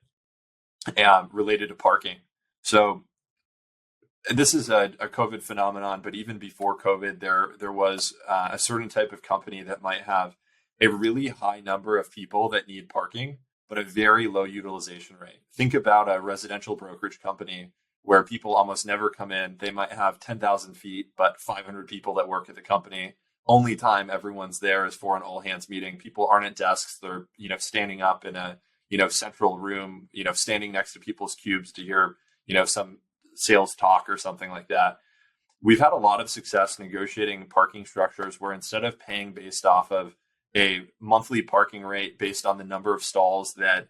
related to parking. So this is a COVID phenomenon, but even before COVID, there was a certain type of company that might have a really high number of people that need parking, but a very low utilization rate. Think about a residential brokerage company where people almost never come in. They might have 10,000 feet, but 500 people that work at the company. Only time everyone's there is for an all hands meeting. People aren't at desks. They're, standing up in a, central room, standing next to people's cubes to hear, some sales talk or something like that. We've had a lot of success negotiating parking structures where instead of paying based off of a monthly parking rate based on the number of stalls that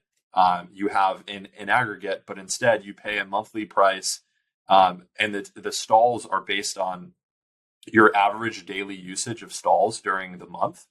you have in aggregate, but instead you pay a monthly price, and the stalls are based on your average daily usage of stalls during the month.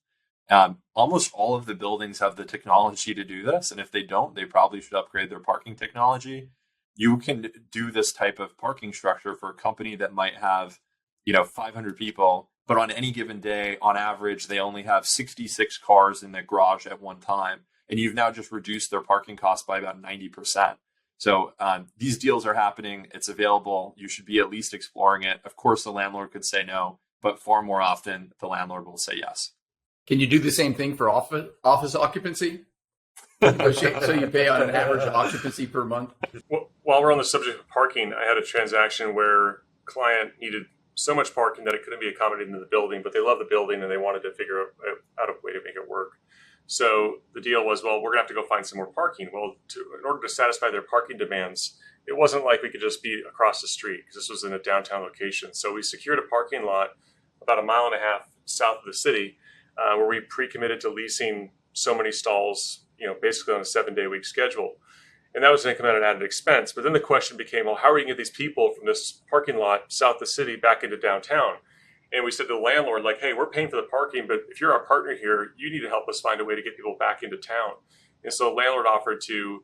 Almost all of the buildings have the technology to do this, and if they don't, they probably should upgrade their parking technology. You can do this type of parking structure for a company that might have, 500 people, but on any given day, on average, they only have 66 cars in the garage at one time. And you've now just reduced their parking costs by about 90%. So these deals are happening. It's available. You should be at least exploring it. Of course, the landlord could say no, but far more often, the landlord will say yes. Can you do the same thing for office occupancy? So you pay on an average occupancy per month? Well, while we're on the subject of parking, I had a transaction where client needed so much parking that it couldn't be accommodated in the building, but they love the building and they wanted to figure out a way to make it work. So the deal was, well, we're going to have to go find some more parking. Well, in order to satisfy their parking demands, it wasn't like we could just be across the street because this was in a downtown location. So we secured a parking lot about 1.5 miles south of the city where we pre-committed to leasing so many stalls, basically on a 7-day-week schedule. And that was going to come at an added expense. But then the question became, well, how are we going to get these people from this parking lot south of the city back into downtown? And we said to the landlord, hey, we're paying for the parking, but if you're our partner here, you need to help us find a way to get people back into town. And so the landlord offered to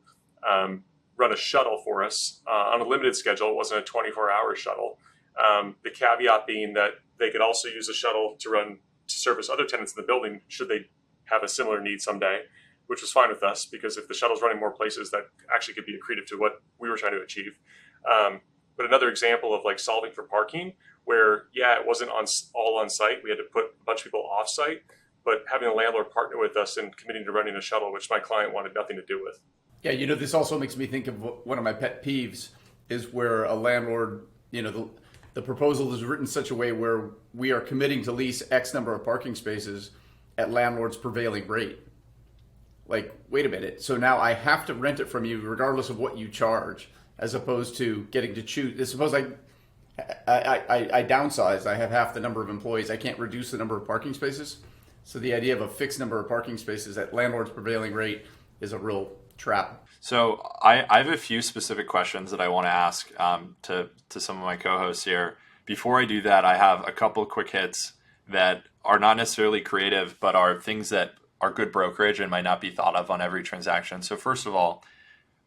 run a shuttle for us on a limited schedule. It wasn't a 24-hour shuttle. The caveat being that they could also use the shuttle to service other tenants in the building should they have a similar need someday, which was fine with us because if the shuttle's running more places, that actually could be accretive to what we were trying to achieve. But another example of solving for parking where, it wasn't all on site. We had to put a bunch of people off site, but having a landlord partner with us and committing to running a shuttle, which my client wanted nothing to do with. Yeah, this also makes me think of one of my pet peeves is where a landlord, the proposal is written such a way where we are committing to lease X number of parking spaces at landlord's prevailing rate. Wait a minute. So now I have to rent it from you regardless of what you charge, as opposed to getting to choose. Suppose I downsize. I have half the number of employees. I can't reduce the number of parking spaces. So the idea of a fixed number of parking spaces at landlord's prevailing rate is a real trap. So I have a few specific questions that I want to ask to some of my co-hosts here. Before I do that, I have a couple of quick hits that are not necessarily creative, but are things that are good brokerage and might not be thought of on every transaction. So first of all,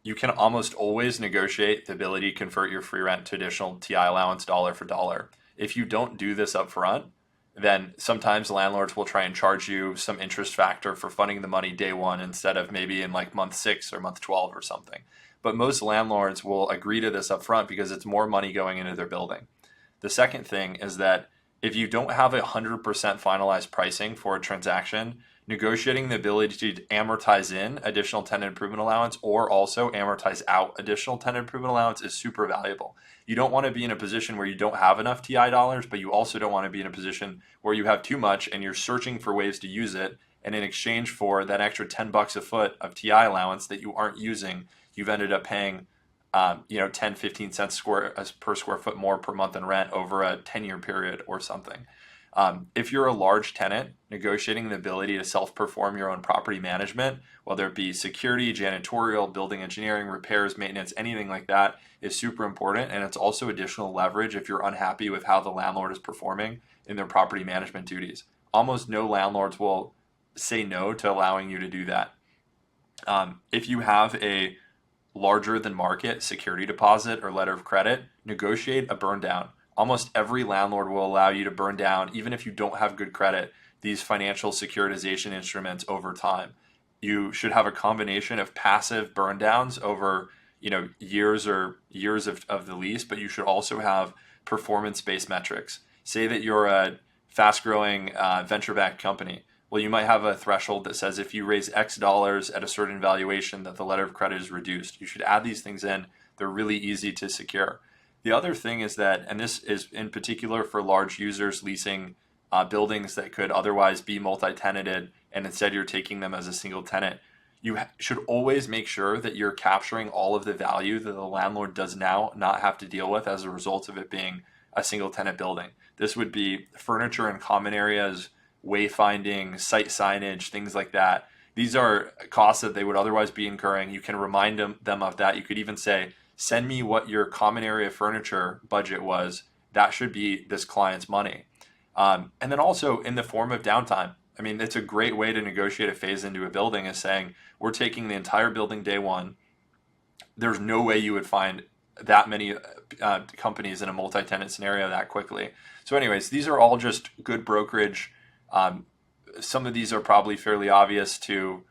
you can almost always negotiate the ability to convert your free rent to additional TI allowance dollar for dollar. If you don't do this up front, then sometimes landlords will try and charge you some interest factor for funding the money day one instead of maybe in month 6 or month 12 or something. But most landlords will agree to this up front because it's more money going into their building. The second thing is that if you don't have 100% finalized pricing for a transaction, negotiating the ability to amortize in additional tenant improvement allowance or also amortize out additional tenant improvement allowance is super valuable. You don't want to be in a position where you don't have enough TI dollars, but you also don't want to be in a position where you have too much and you're searching for ways to use it. And in exchange for that extra $10 a foot of TI allowance that you aren't using, you've ended up paying 10, 15 cents per square foot more per month in rent over a 10-year period or something. If you're a large tenant, negotiating the ability to self-perform your own property management, whether it be security, janitorial, building engineering, repairs, maintenance, anything like that, is super important. And it's also additional leverage if you're unhappy with how the landlord is performing in their property management duties. Almost no landlords will say no to allowing you to do that. If you have a larger than market security deposit or letter of credit, negotiate a burn down. Almost every landlord will allow you to burn down, even if you don't have good credit, these financial securitization instruments over time. You should have a combination of passive burn downs over years of the lease, but you should also have performance-based metrics. Say that you're a fast-growing venture-backed company. Well, you might have a threshold that says if you raise X dollars at a certain valuation that the letter of credit is reduced. You should add these things in. They're really easy to secure. The other thing is that, and this is in particular for large users leasing buildings that could otherwise be multi-tenanted, and instead you're taking them as a single tenant, you should always make sure that you're capturing all of the value that the landlord does now not have to deal with as a result of it being a single tenant building. This would be furniture in common areas, wayfinding, site signage, things like that. These are costs that they would otherwise be incurring. You can remind them of that. You could even say, send me what your common area furniture budget was. That should be this client's money. And then also in the form of downtime. I mean, it's a great way to negotiate a phase into a building is saying, we're taking the entire building day one. There's no way you would find that many companies in a multi-tenant scenario that quickly. So anyways, these are all just good brokerage. Some of these are probably fairly obvious to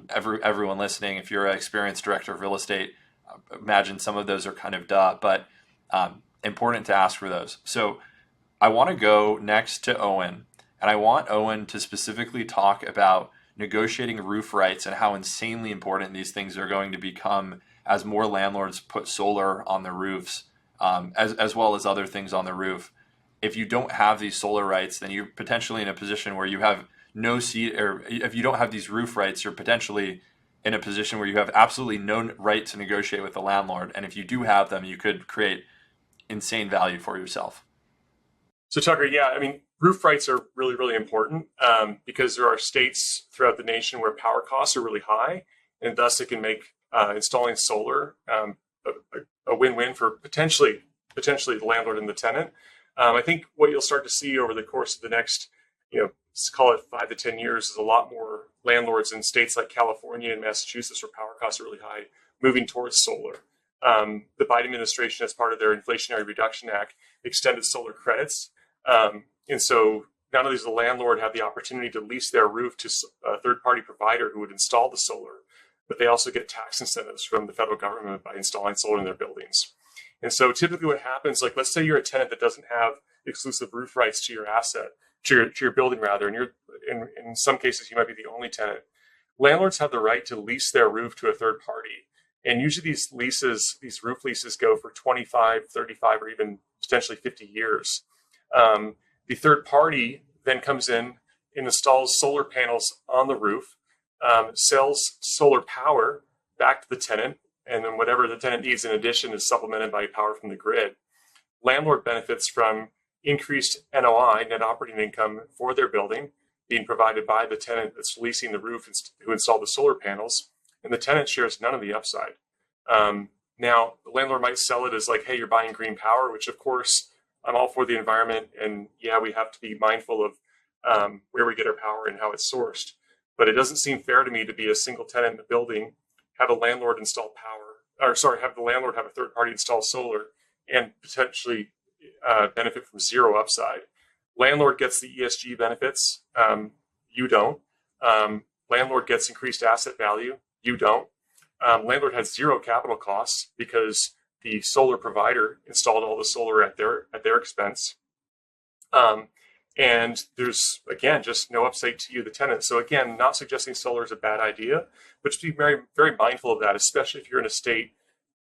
everyone listening. If you're an experienced director of real estate, imagine some of those are kind of duh, but important to ask for those. So I want to go next to Owen, and I want Owen to specifically talk about negotiating roof rights and how insanely important these things are going to become as more landlords put solar on their roofs, as well as other things on the roof. If you don't have these solar rights, then you're potentially in a position where you have no seat, or if you don't have these roof rights, you're potentially in a position where you have absolutely no right to negotiate with the landlord. And if you do have them, you could create insane value for yourself. So Tucker, yeah, I mean, roof rights are really, really important because there are states throughout the nation where power costs are really high, and thus it can make installing solar a win-win for potentially the landlord and the tenant. I think what you'll start to see over the course of the next, let's call it 5 to 10 years, is a lot more landlords in states like California and Massachusetts, where power costs are really high, moving towards solar. The Biden administration, as part of their Inflationary Reduction Act, extended solar credits. And so not only does the landlord have the opportunity to lease their roof to a third-party provider who would install the solar, but they also get tax incentives from the federal government by installing solar in their buildings. And so typically what happens, like let's say you're a tenant that doesn't have exclusive roof rights to your asset, to your building rather, and you're in some cases you might be the only tenant. Landlords have the right to lease their roof to a third party. And usually these roof leases go for 25, 35, or even potentially 50 years. The third party then comes in and installs solar panels on the roof, sells solar power back to the tenant, and then whatever the tenant needs in addition is supplemented by power from the grid. Landlord benefits from increased NOI, net operating income, for their building being provided by the tenant that's leasing the roof who installed the solar panels, and the tenant shares none of the upside. Now, the landlord might sell it as like, hey, you're buying green power, which of course I'm all for the environment, and yeah, we have to be mindful of where we get our power and how it's sourced. But it doesn't seem fair to me to be a single tenant in the building, have a landlord install have the landlord have a third party install solar and potentially benefit from zero upside. Landlord gets the ESG benefits, you don't. Landlord gets increased asset value, you don't. Landlord has zero capital costs because the solar provider installed all the solar at their expense. And there's, again, just no upside to you, the tenant. So again, not suggesting solar is a bad idea, but just be very, very mindful of that, especially if you're in a state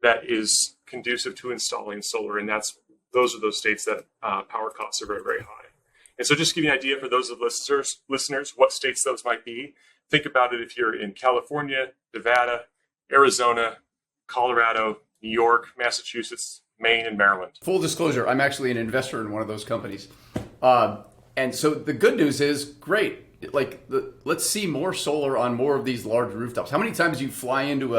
that is conducive to installing solar. And those are those states that power costs are very, very high. And so just to give you an idea for those of listeners, what states those might be. Think about it if you're in California, Nevada, Arizona, Colorado, New York, Massachusetts, Maine, and Maryland. Full disclosure, I'm actually an investor in one of those companies. And so the good news is, great. Let's see more solar on more of these large rooftops. How many times you fly into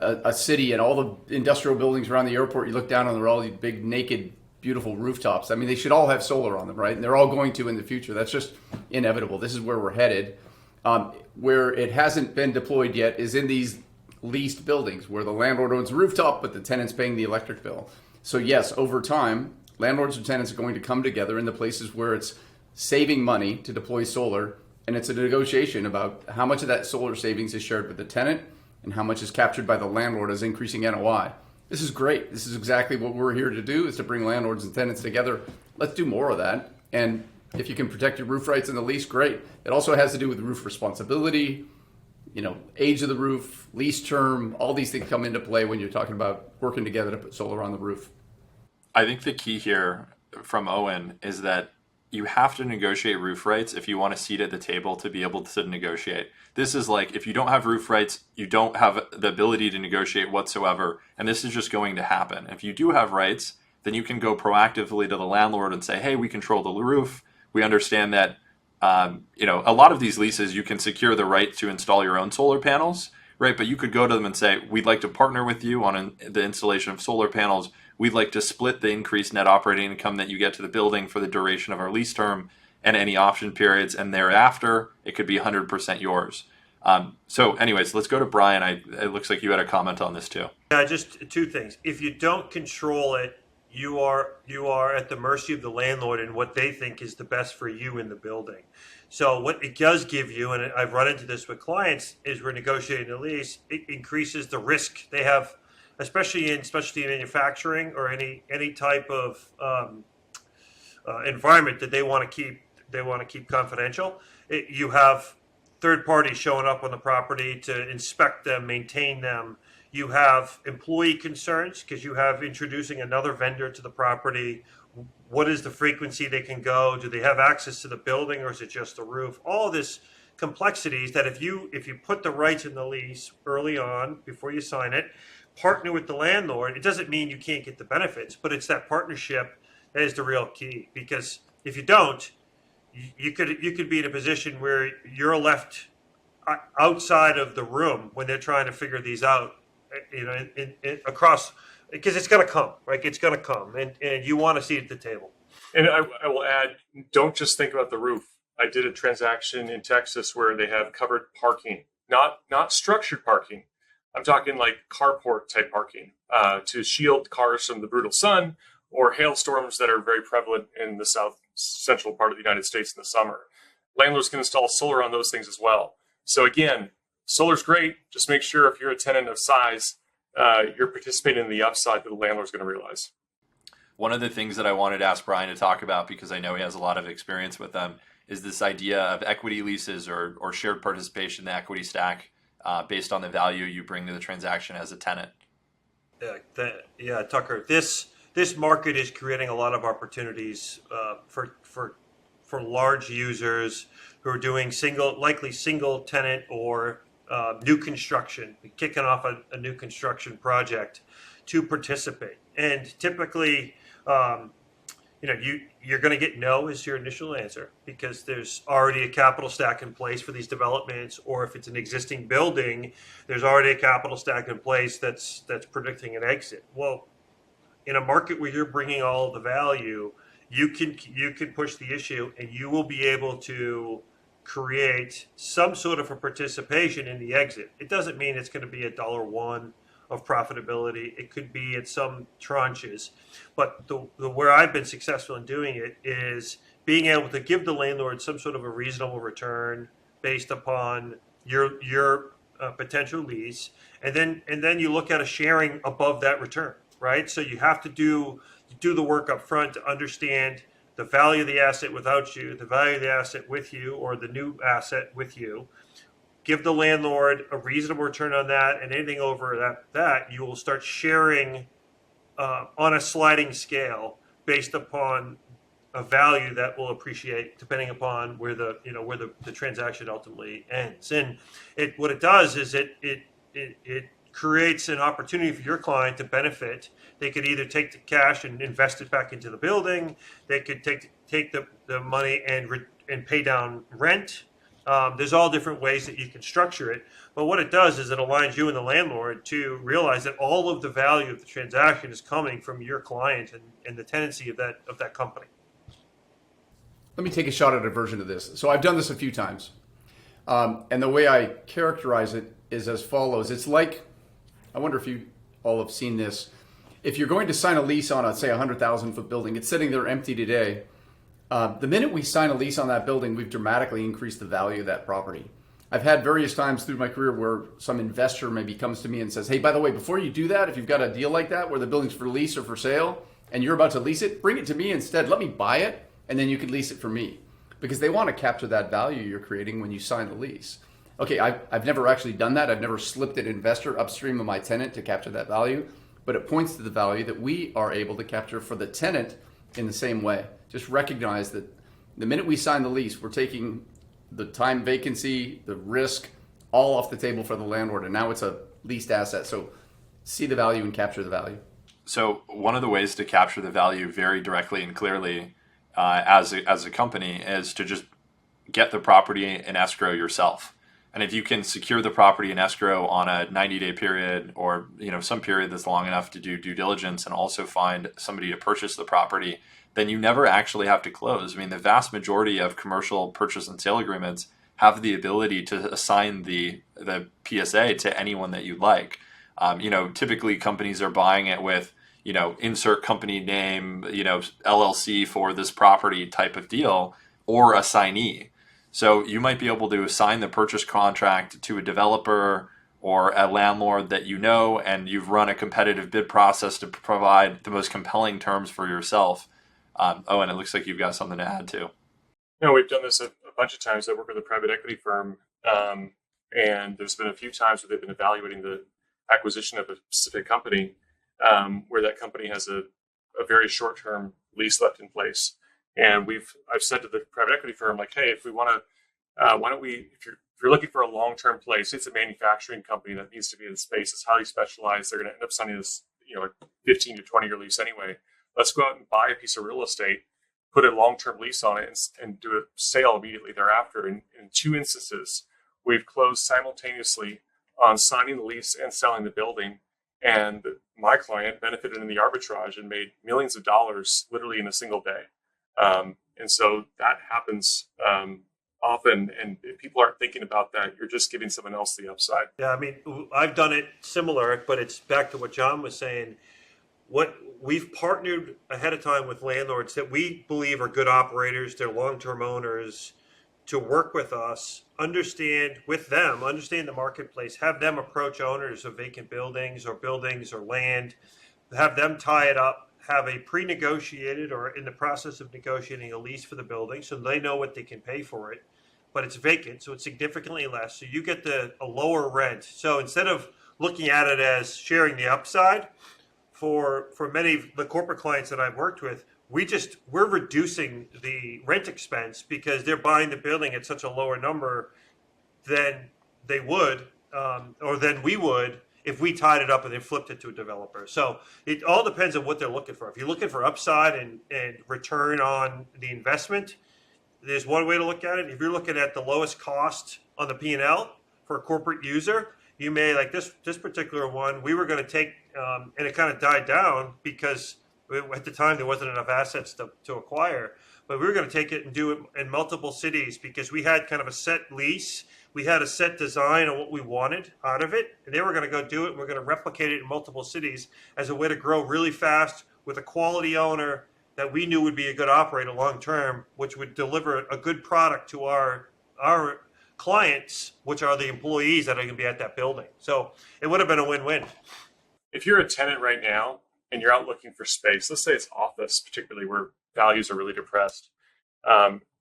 a city and all the industrial buildings around the airport, you look down and they're all these big, naked, beautiful rooftops. I mean, they should all have solar on them, right? And they're all going to in the future. That's just inevitable. This is where we're headed. Where it hasn't been deployed yet is in these leased buildings where the landlord owns the rooftop, but the tenant's paying the electric bill. So yes, over time, landlords and tenants are going to come together in the places where it's saving money to deploy solar, and it's a negotiation about how much of that solar savings is shared with the tenant and how much is captured by the landlord as increasing NOI. This is great. This is exactly what we're here to do, is to bring landlords and tenants together. Let's do more of that. And if you can protect your roof rights in the lease, great. It also has to do with roof responsibility, age of the roof, lease term, all these things come into play when you're talking about working together to put solar on the roof. I think the key here from Owen is that you have to negotiate roof rights if you want a seat at the table to be able to negotiate. This is like, if you don't have roof rights, you don't have the ability to negotiate whatsoever. And this is just going to happen. If you do have rights, then you can go proactively to the landlord and say, hey, we control the roof. We understand that, a lot of these leases, you can secure the right to install your own solar panels, right? But you could go to them and say, we'd like to partner with you on the installation of solar panels. We'd like to split the increased net operating income that you get to the building for the duration of our lease term and any option periods. And thereafter, it could be 100% yours. So anyways, let's go to Brian. It looks like you had a comment on this too. Yeah, just two things. If you don't control it, you are at the mercy of the landlord and what they think is the best for you in the building. So what it does give you, and I've run into this with clients, is we're negotiating a lease, it increases the risk they have, especially in specialty manufacturing or any type of environment that they want to keep confidential. You have third parties showing up on the property to inspect them, maintain them. You have employee concerns because you have introducing another vendor to the property. What is the frequency they can go? Do they have access to the building, or is it just the roof? All this complexities that if you put the rights in the lease early on before you sign it, partner with the landlord, it doesn't mean you can't get the benefits, but it's that partnership that is the real key. Because if you don't, you could be in a position where you're left outside of the room when they're trying to figure these out, across, because it's going to come, right? It's going to come, and you want to see it at the table. And I will add, don't just think about the roof. I did a transaction in Texas where they have covered parking, not structured parking. I'm talking like carport type parking to shield cars from the brutal sun or hailstorms that are very prevalent in the south central part of the United States in the summer. Landlords can install solar on those things as well. So again, solar's great. Just make sure if you're a tenant of size, you're participating in the upside that the landlord's going to realize. One of the things that I wanted to ask Brian to talk about, because I know he has a lot of experience with them, is this idea of equity leases or shared participation in the equity stack based on the value you bring to the transaction as a tenant. Yeah, Tucker, this market is creating a lot of opportunities for large users who are doing likely single tenant or new construction, kicking off a new construction project to participate. And typically, you're going to get no as your initial answer because there's already a capital stack in place for these developments, or if it's an existing building, there's already a capital stack in place that's predicting an exit. Well, in a market where you're bringing all of the value, you can push the issue, and you will be able to create some sort of a participation in the exit. It doesn't mean it's going to be $1 of profitability. It could be at some tranches, but the where I've been successful in doing it is being able to give the landlord some sort of a reasonable return based upon your potential lease, and then you look at a sharing above that return, right? So you have to do the work up front to understand the value of the asset without you, the value of the asset with you, or the new asset with you. Give the landlord a reasonable return on that, and anything over that you will start sharing on a sliding scale based upon a value that will appreciate depending upon where the transaction ultimately ends. And what it does is it creates an opportunity for your client to benefit. They could either take the cash and invest it back into the building. They could take the money and pay down rent. There's all different ways that you can structure it. But what it does is it aligns you and the landlord to realize that all of the value of the transaction is coming from your client and the tenancy of that company. Let me take a shot at a version of this. So I've done this a few times. And the way I characterize it is as follows. It's like, I wonder if you all have seen this. If you're going to sign a lease on say 100,000 foot building, it's sitting there empty today. The minute we sign a lease on that building, we've dramatically increased the value of that property. I've had various times through my career where some investor maybe comes to me and says, hey, by the way, before you do that, if you've got a deal like that where the building's for lease or for sale and you're about to lease it, bring it to me instead. Let me buy it and then you can lease it for me. Because they want to capture that value you're creating when you sign the lease. Okay, I've never actually done that. I've never slipped an investor upstream of my tenant to capture that value, but it points to the value that we are able to capture for the tenant in the same way. Just recognize that the minute we sign the lease, we're taking the time vacancy, the risk, all off the table for the landlord, and now it's a leased asset. So see the value and capture the value. So one of the ways to capture the value very directly and clearly as a company is to just get the property in escrow yourself. And if you can secure the property in escrow on a 90-day period or some period that's long enough to do due diligence and also find somebody to purchase the property, then you never actually have to close. I mean, the vast majority of commercial purchase and sale agreements have the ability to assign the PSA to anyone that you like. Typically companies are buying it with insert company name, LLC for this property type of deal, or assignee. So you might be able to assign the purchase contract to a developer or a landlord that and you've run a competitive bid process to provide the most compelling terms for yourself. And it looks like you've got something to add too. We've done this a bunch of times. I work with a private equity firm, and there's been a few times where they've been evaluating the acquisition of a specific company, where that company has a very short-term lease left in place. And I've said to the private equity firm, like, hey, if we want to, why don't we, if you're looking for a long-term place, it's a manufacturing company that needs to be in the space. It's highly specialized. They're going to end up signing this, a 15 to 20-year lease anyway. Let's go out and buy a piece of real estate, put a long-term lease on it, and do a sale immediately thereafter. In two instances, we've closed simultaneously on signing the lease and selling the building. And my client benefited in the arbitrage and made millions of dollars literally in a single day. And so that happens often. And if people aren't thinking about that, you're just giving someone else the upside. Yeah, I mean, I've done it similar, but it's back to what John was saying. What we've partnered ahead of time with landlords that we believe are good operators, they're long-term owners, to work with us, understand the marketplace, have them approach owners of vacant buildings or land, have them tie it up, have a pre-negotiated or in the process of negotiating a lease for the building so they know what they can pay for it, but it's vacant, so it's significantly less. So you get a lower rent. So instead of looking at it as sharing the upside, for many of the corporate clients that I've worked with, we're reducing the rent expense because they're buying the building at such a lower number than they would, or than we would if we tied it up and then flipped it to a developer. So it all depends on what they're looking for. If you're looking for upside and return on the investment, there's one way to look at it. If you're looking at the lowest cost on the P&L for a corporate user, you may, like this particular one, we were going to take, and it kind of died down because at the time there wasn't enough assets to acquire, but we were going to take it and do it in multiple cities because we had kind of a set lease. We had a set design on what we wanted out of it, and they were going to go do it. And we're going to replicate it in multiple cities as a way to grow really fast with a quality owner that we knew would be a good operator long term, which would deliver a good product to our clients, which are the employees that are going to be at that building. So it would have been a win-win. If you're a tenant right now and you're out looking for space, let's say it's office, particularly where values are really depressed,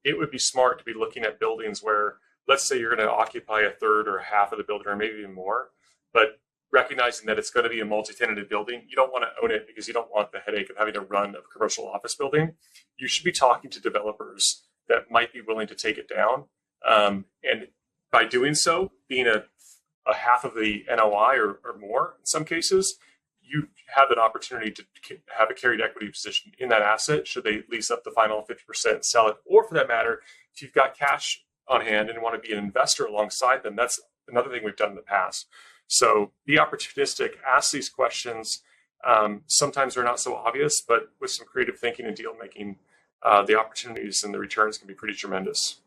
it would be smart to be looking at buildings where, let's say you're going to occupy a third or half of the building or maybe even more, but recognizing that it's going to be a multi-tenanted building, you don't want to own it because you don't want the headache of having to run a commercial office building. You should be talking to developers that might be willing to take it down. And by doing so, being a a half of the NOI or more in some cases, you have an opportunity to have a carried equity position in that asset should they lease up the final 50% and sell it. Or for that matter, if you've got cash on hand and want to be an investor alongside them, that's another thing we've done in the past. So be opportunistic, ask these questions. Sometimes they're not so obvious, but with some creative thinking and deal making, the opportunities and the returns can be pretty tremendous.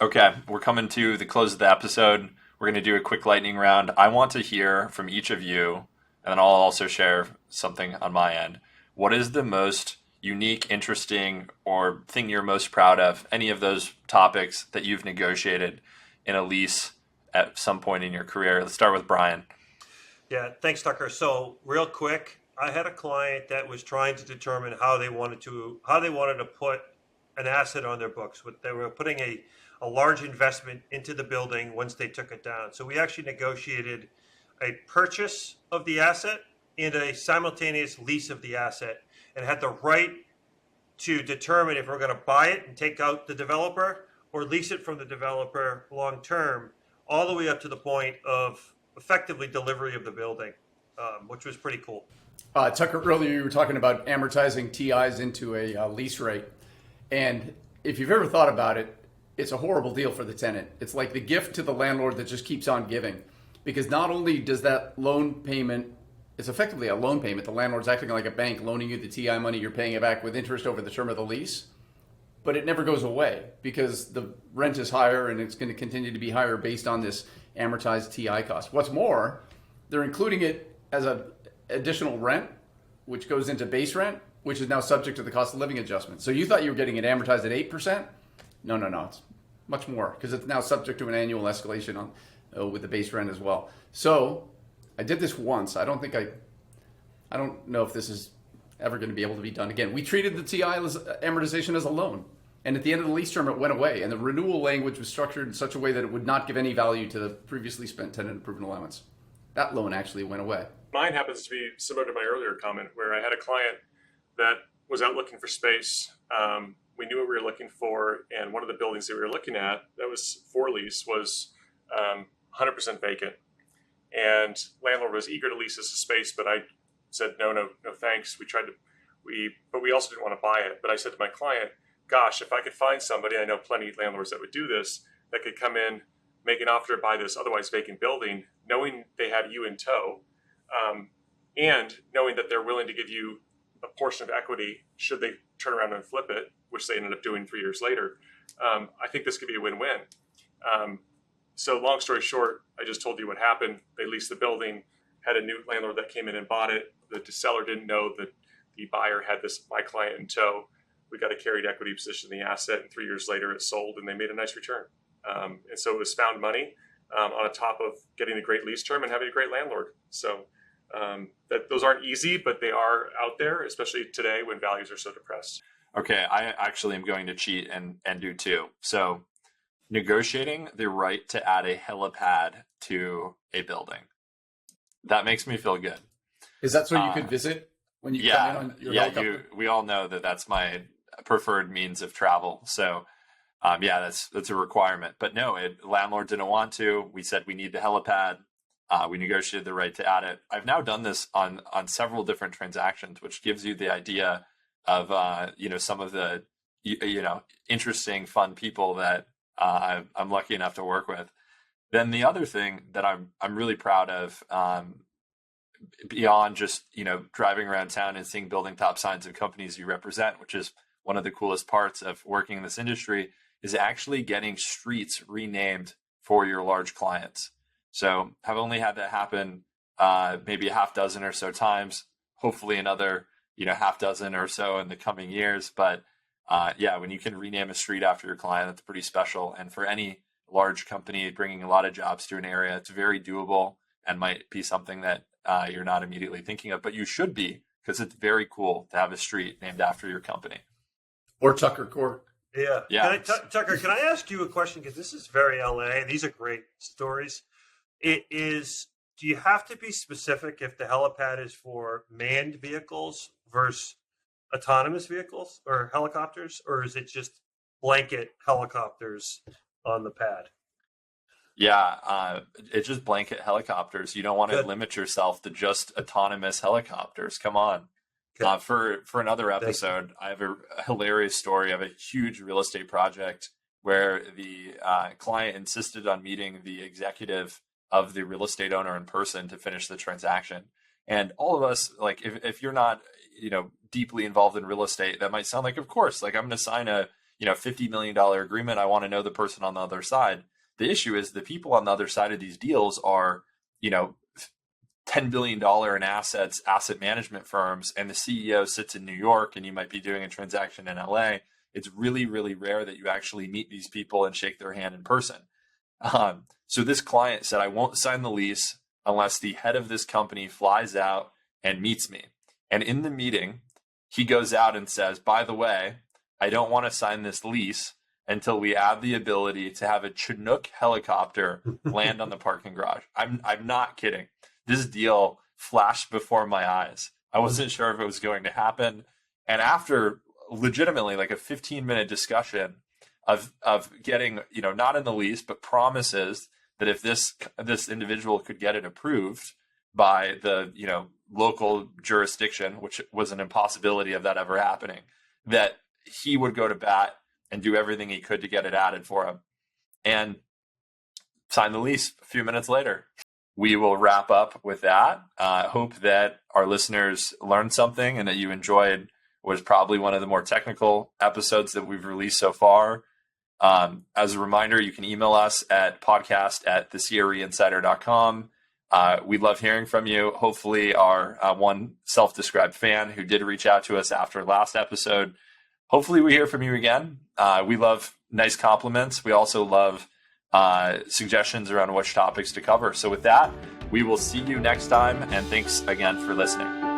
Okay, we're coming to the close of the episode. We're going to do a quick lightning round. I want to hear from each of you, and then I'll also share something on my end. What is the most unique, interesting, or thing you're most proud of? Any of those topics that you've negotiated in a lease at some point in your career? Let's start with Brian. Yeah, thanks, Tucker. So real quick, I had a client that was trying to determine how they wanted to put an asset on their books. They were putting a large investment into the building once they took it down. So we actually negotiated a purchase of the asset and a simultaneous lease of the asset, and had the right to determine if we're going to buy it and take out the developer or lease it from the developer long term, all the way up to the point of effectively delivery of the building, which was pretty cool. Tucker, earlier you were talking about amortizing TIs into a lease rate. And if you've ever thought about it, it's a horrible deal for the tenant. It's like the gift to the landlord that just keeps on giving. Because not only does that loan payment, it's effectively a loan payment. The landlord's acting like a bank, loaning you the TI money, you're paying it back with interest over the term of the lease. But it never goes away because the rent is higher and it's going to continue to be higher based on this amortized TI cost. What's more, they're including it as an additional rent, which goes into base rent, which is now subject to the cost of living adjustment. So you thought you were getting it amortized at 8%? No. It's much more because it's now subject to an annual escalation on with the base rent as well. So I did this once. I don't know if this is ever going to be able to be done again. We treated the TI amortization as a loan. And at the end of the lease term, it went away. And the renewal language was structured in such a way that it would not give any value to the previously spent tenant improvement allowance. That loan actually went away. Mine happens to be similar to my earlier comment, where I had a client that was out looking for space. We knew what we were looking for, and one of the buildings that we were looking at that was for lease was 100% vacant. And landlord was eager to lease us a space, but I said no thanks. But we also didn't want to buy it. But I said to my client, gosh, if I could find somebody, I know plenty of landlords that would do this, that could come in, make an offer to buy this otherwise vacant building, knowing they have you in tow, and knowing that they're willing to give you a portion of equity should they turn around and flip it, which they ended up doing 3 years later. I think this could be a win-win. So long story short, I just told you what happened. They leased the building, had a new landlord that came in and bought it. The seller didn't know that the buyer had my client in tow. We got a carried equity position in the asset, and 3 years later it sold, and they made a nice return. And so it was found money on top of getting a great lease term and having a great landlord. So those aren't easy, but they are out there, especially today when values are so depressed. Okay, I actually am going to cheat and do two. So negotiating the right to add a helipad to a building. That makes me feel good. Is that so you could visit when you come in on your helicopter? We all know that that's my preferred means of travel. So that's a requirement. But no, landlord didn't want to. We said we need the helipad. We negotiated the right to add it. I've now done this on several different transactions, which gives you the idea of some of the interesting, fun people that I'm lucky enough to work with. Then the other thing that I'm really proud of, beyond just driving around town and seeing building top signs of companies you represent, which is one of the coolest parts of working in this industry, is actually getting streets renamed for your large clients. So I've only had that happen maybe a half dozen or so times, hopefully another half dozen or so in the coming years. But when you can rename a street after your client, that's pretty special. And for any large company bringing a lot of jobs to an area, it's very doable and might be something that you're not immediately thinking of, but you should be, because it's very cool to have a street named after your company. Or Tucker Court. Yeah. Tucker, can I ask you a question? Because this is very LA. These are great stories. Do you have to be specific if the helipad is for manned vehicles versus autonomous vehicles or helicopters, or is it just blanket helicopters on the pad? It's just blanket helicopters. You don't want to Good. limit yourself to just autonomous helicopters. Come on. Okay. For another episode, I have a hilarious story of a huge real estate project where the client insisted on meeting the executive of the real estate owner in person to finish the transaction. And all of us, like, if you're not, deeply involved in real estate, that might sound like, of course, like I'm going to sign a, $50 million agreement. I want to know the person on the other side. The issue is the people on the other side of these deals are, $10 billion in assets, asset management firms, and the CEO sits in New York and you might be doing a transaction in LA. It's really, really rare that you actually meet these people and shake their hand in person. So this client said, I won't sign the lease unless the head of this company flies out and meets me. And in the meeting, he goes out and says, by the way, I don't want to sign this lease until we add the ability to have a Chinook helicopter land on the parking garage. I'm not kidding. This deal flashed before my eyes. I wasn't sure if it was going to happen. And after legitimately like a 15-minute discussion of getting, not in the lease, but promises that if this individual could get it approved by the, local jurisdiction, which was an impossibility of that ever happening, that he would go to bat and do everything he could to get it added for him, and sign the lease a few minutes later. We will wrap up with that. Hope that our listeners learned something and that you enjoyed what was probably one of the more technical episodes that we've released so far. As a reminder, you can email us at podcast@thecreinsider.com. We love hearing from you. Hopefully our one self-described fan who did reach out to us after last episode, hopefully we hear from you again. We love nice compliments. We also love suggestions around which topics to cover. So with that, we will see you next time, and thanks again for listening.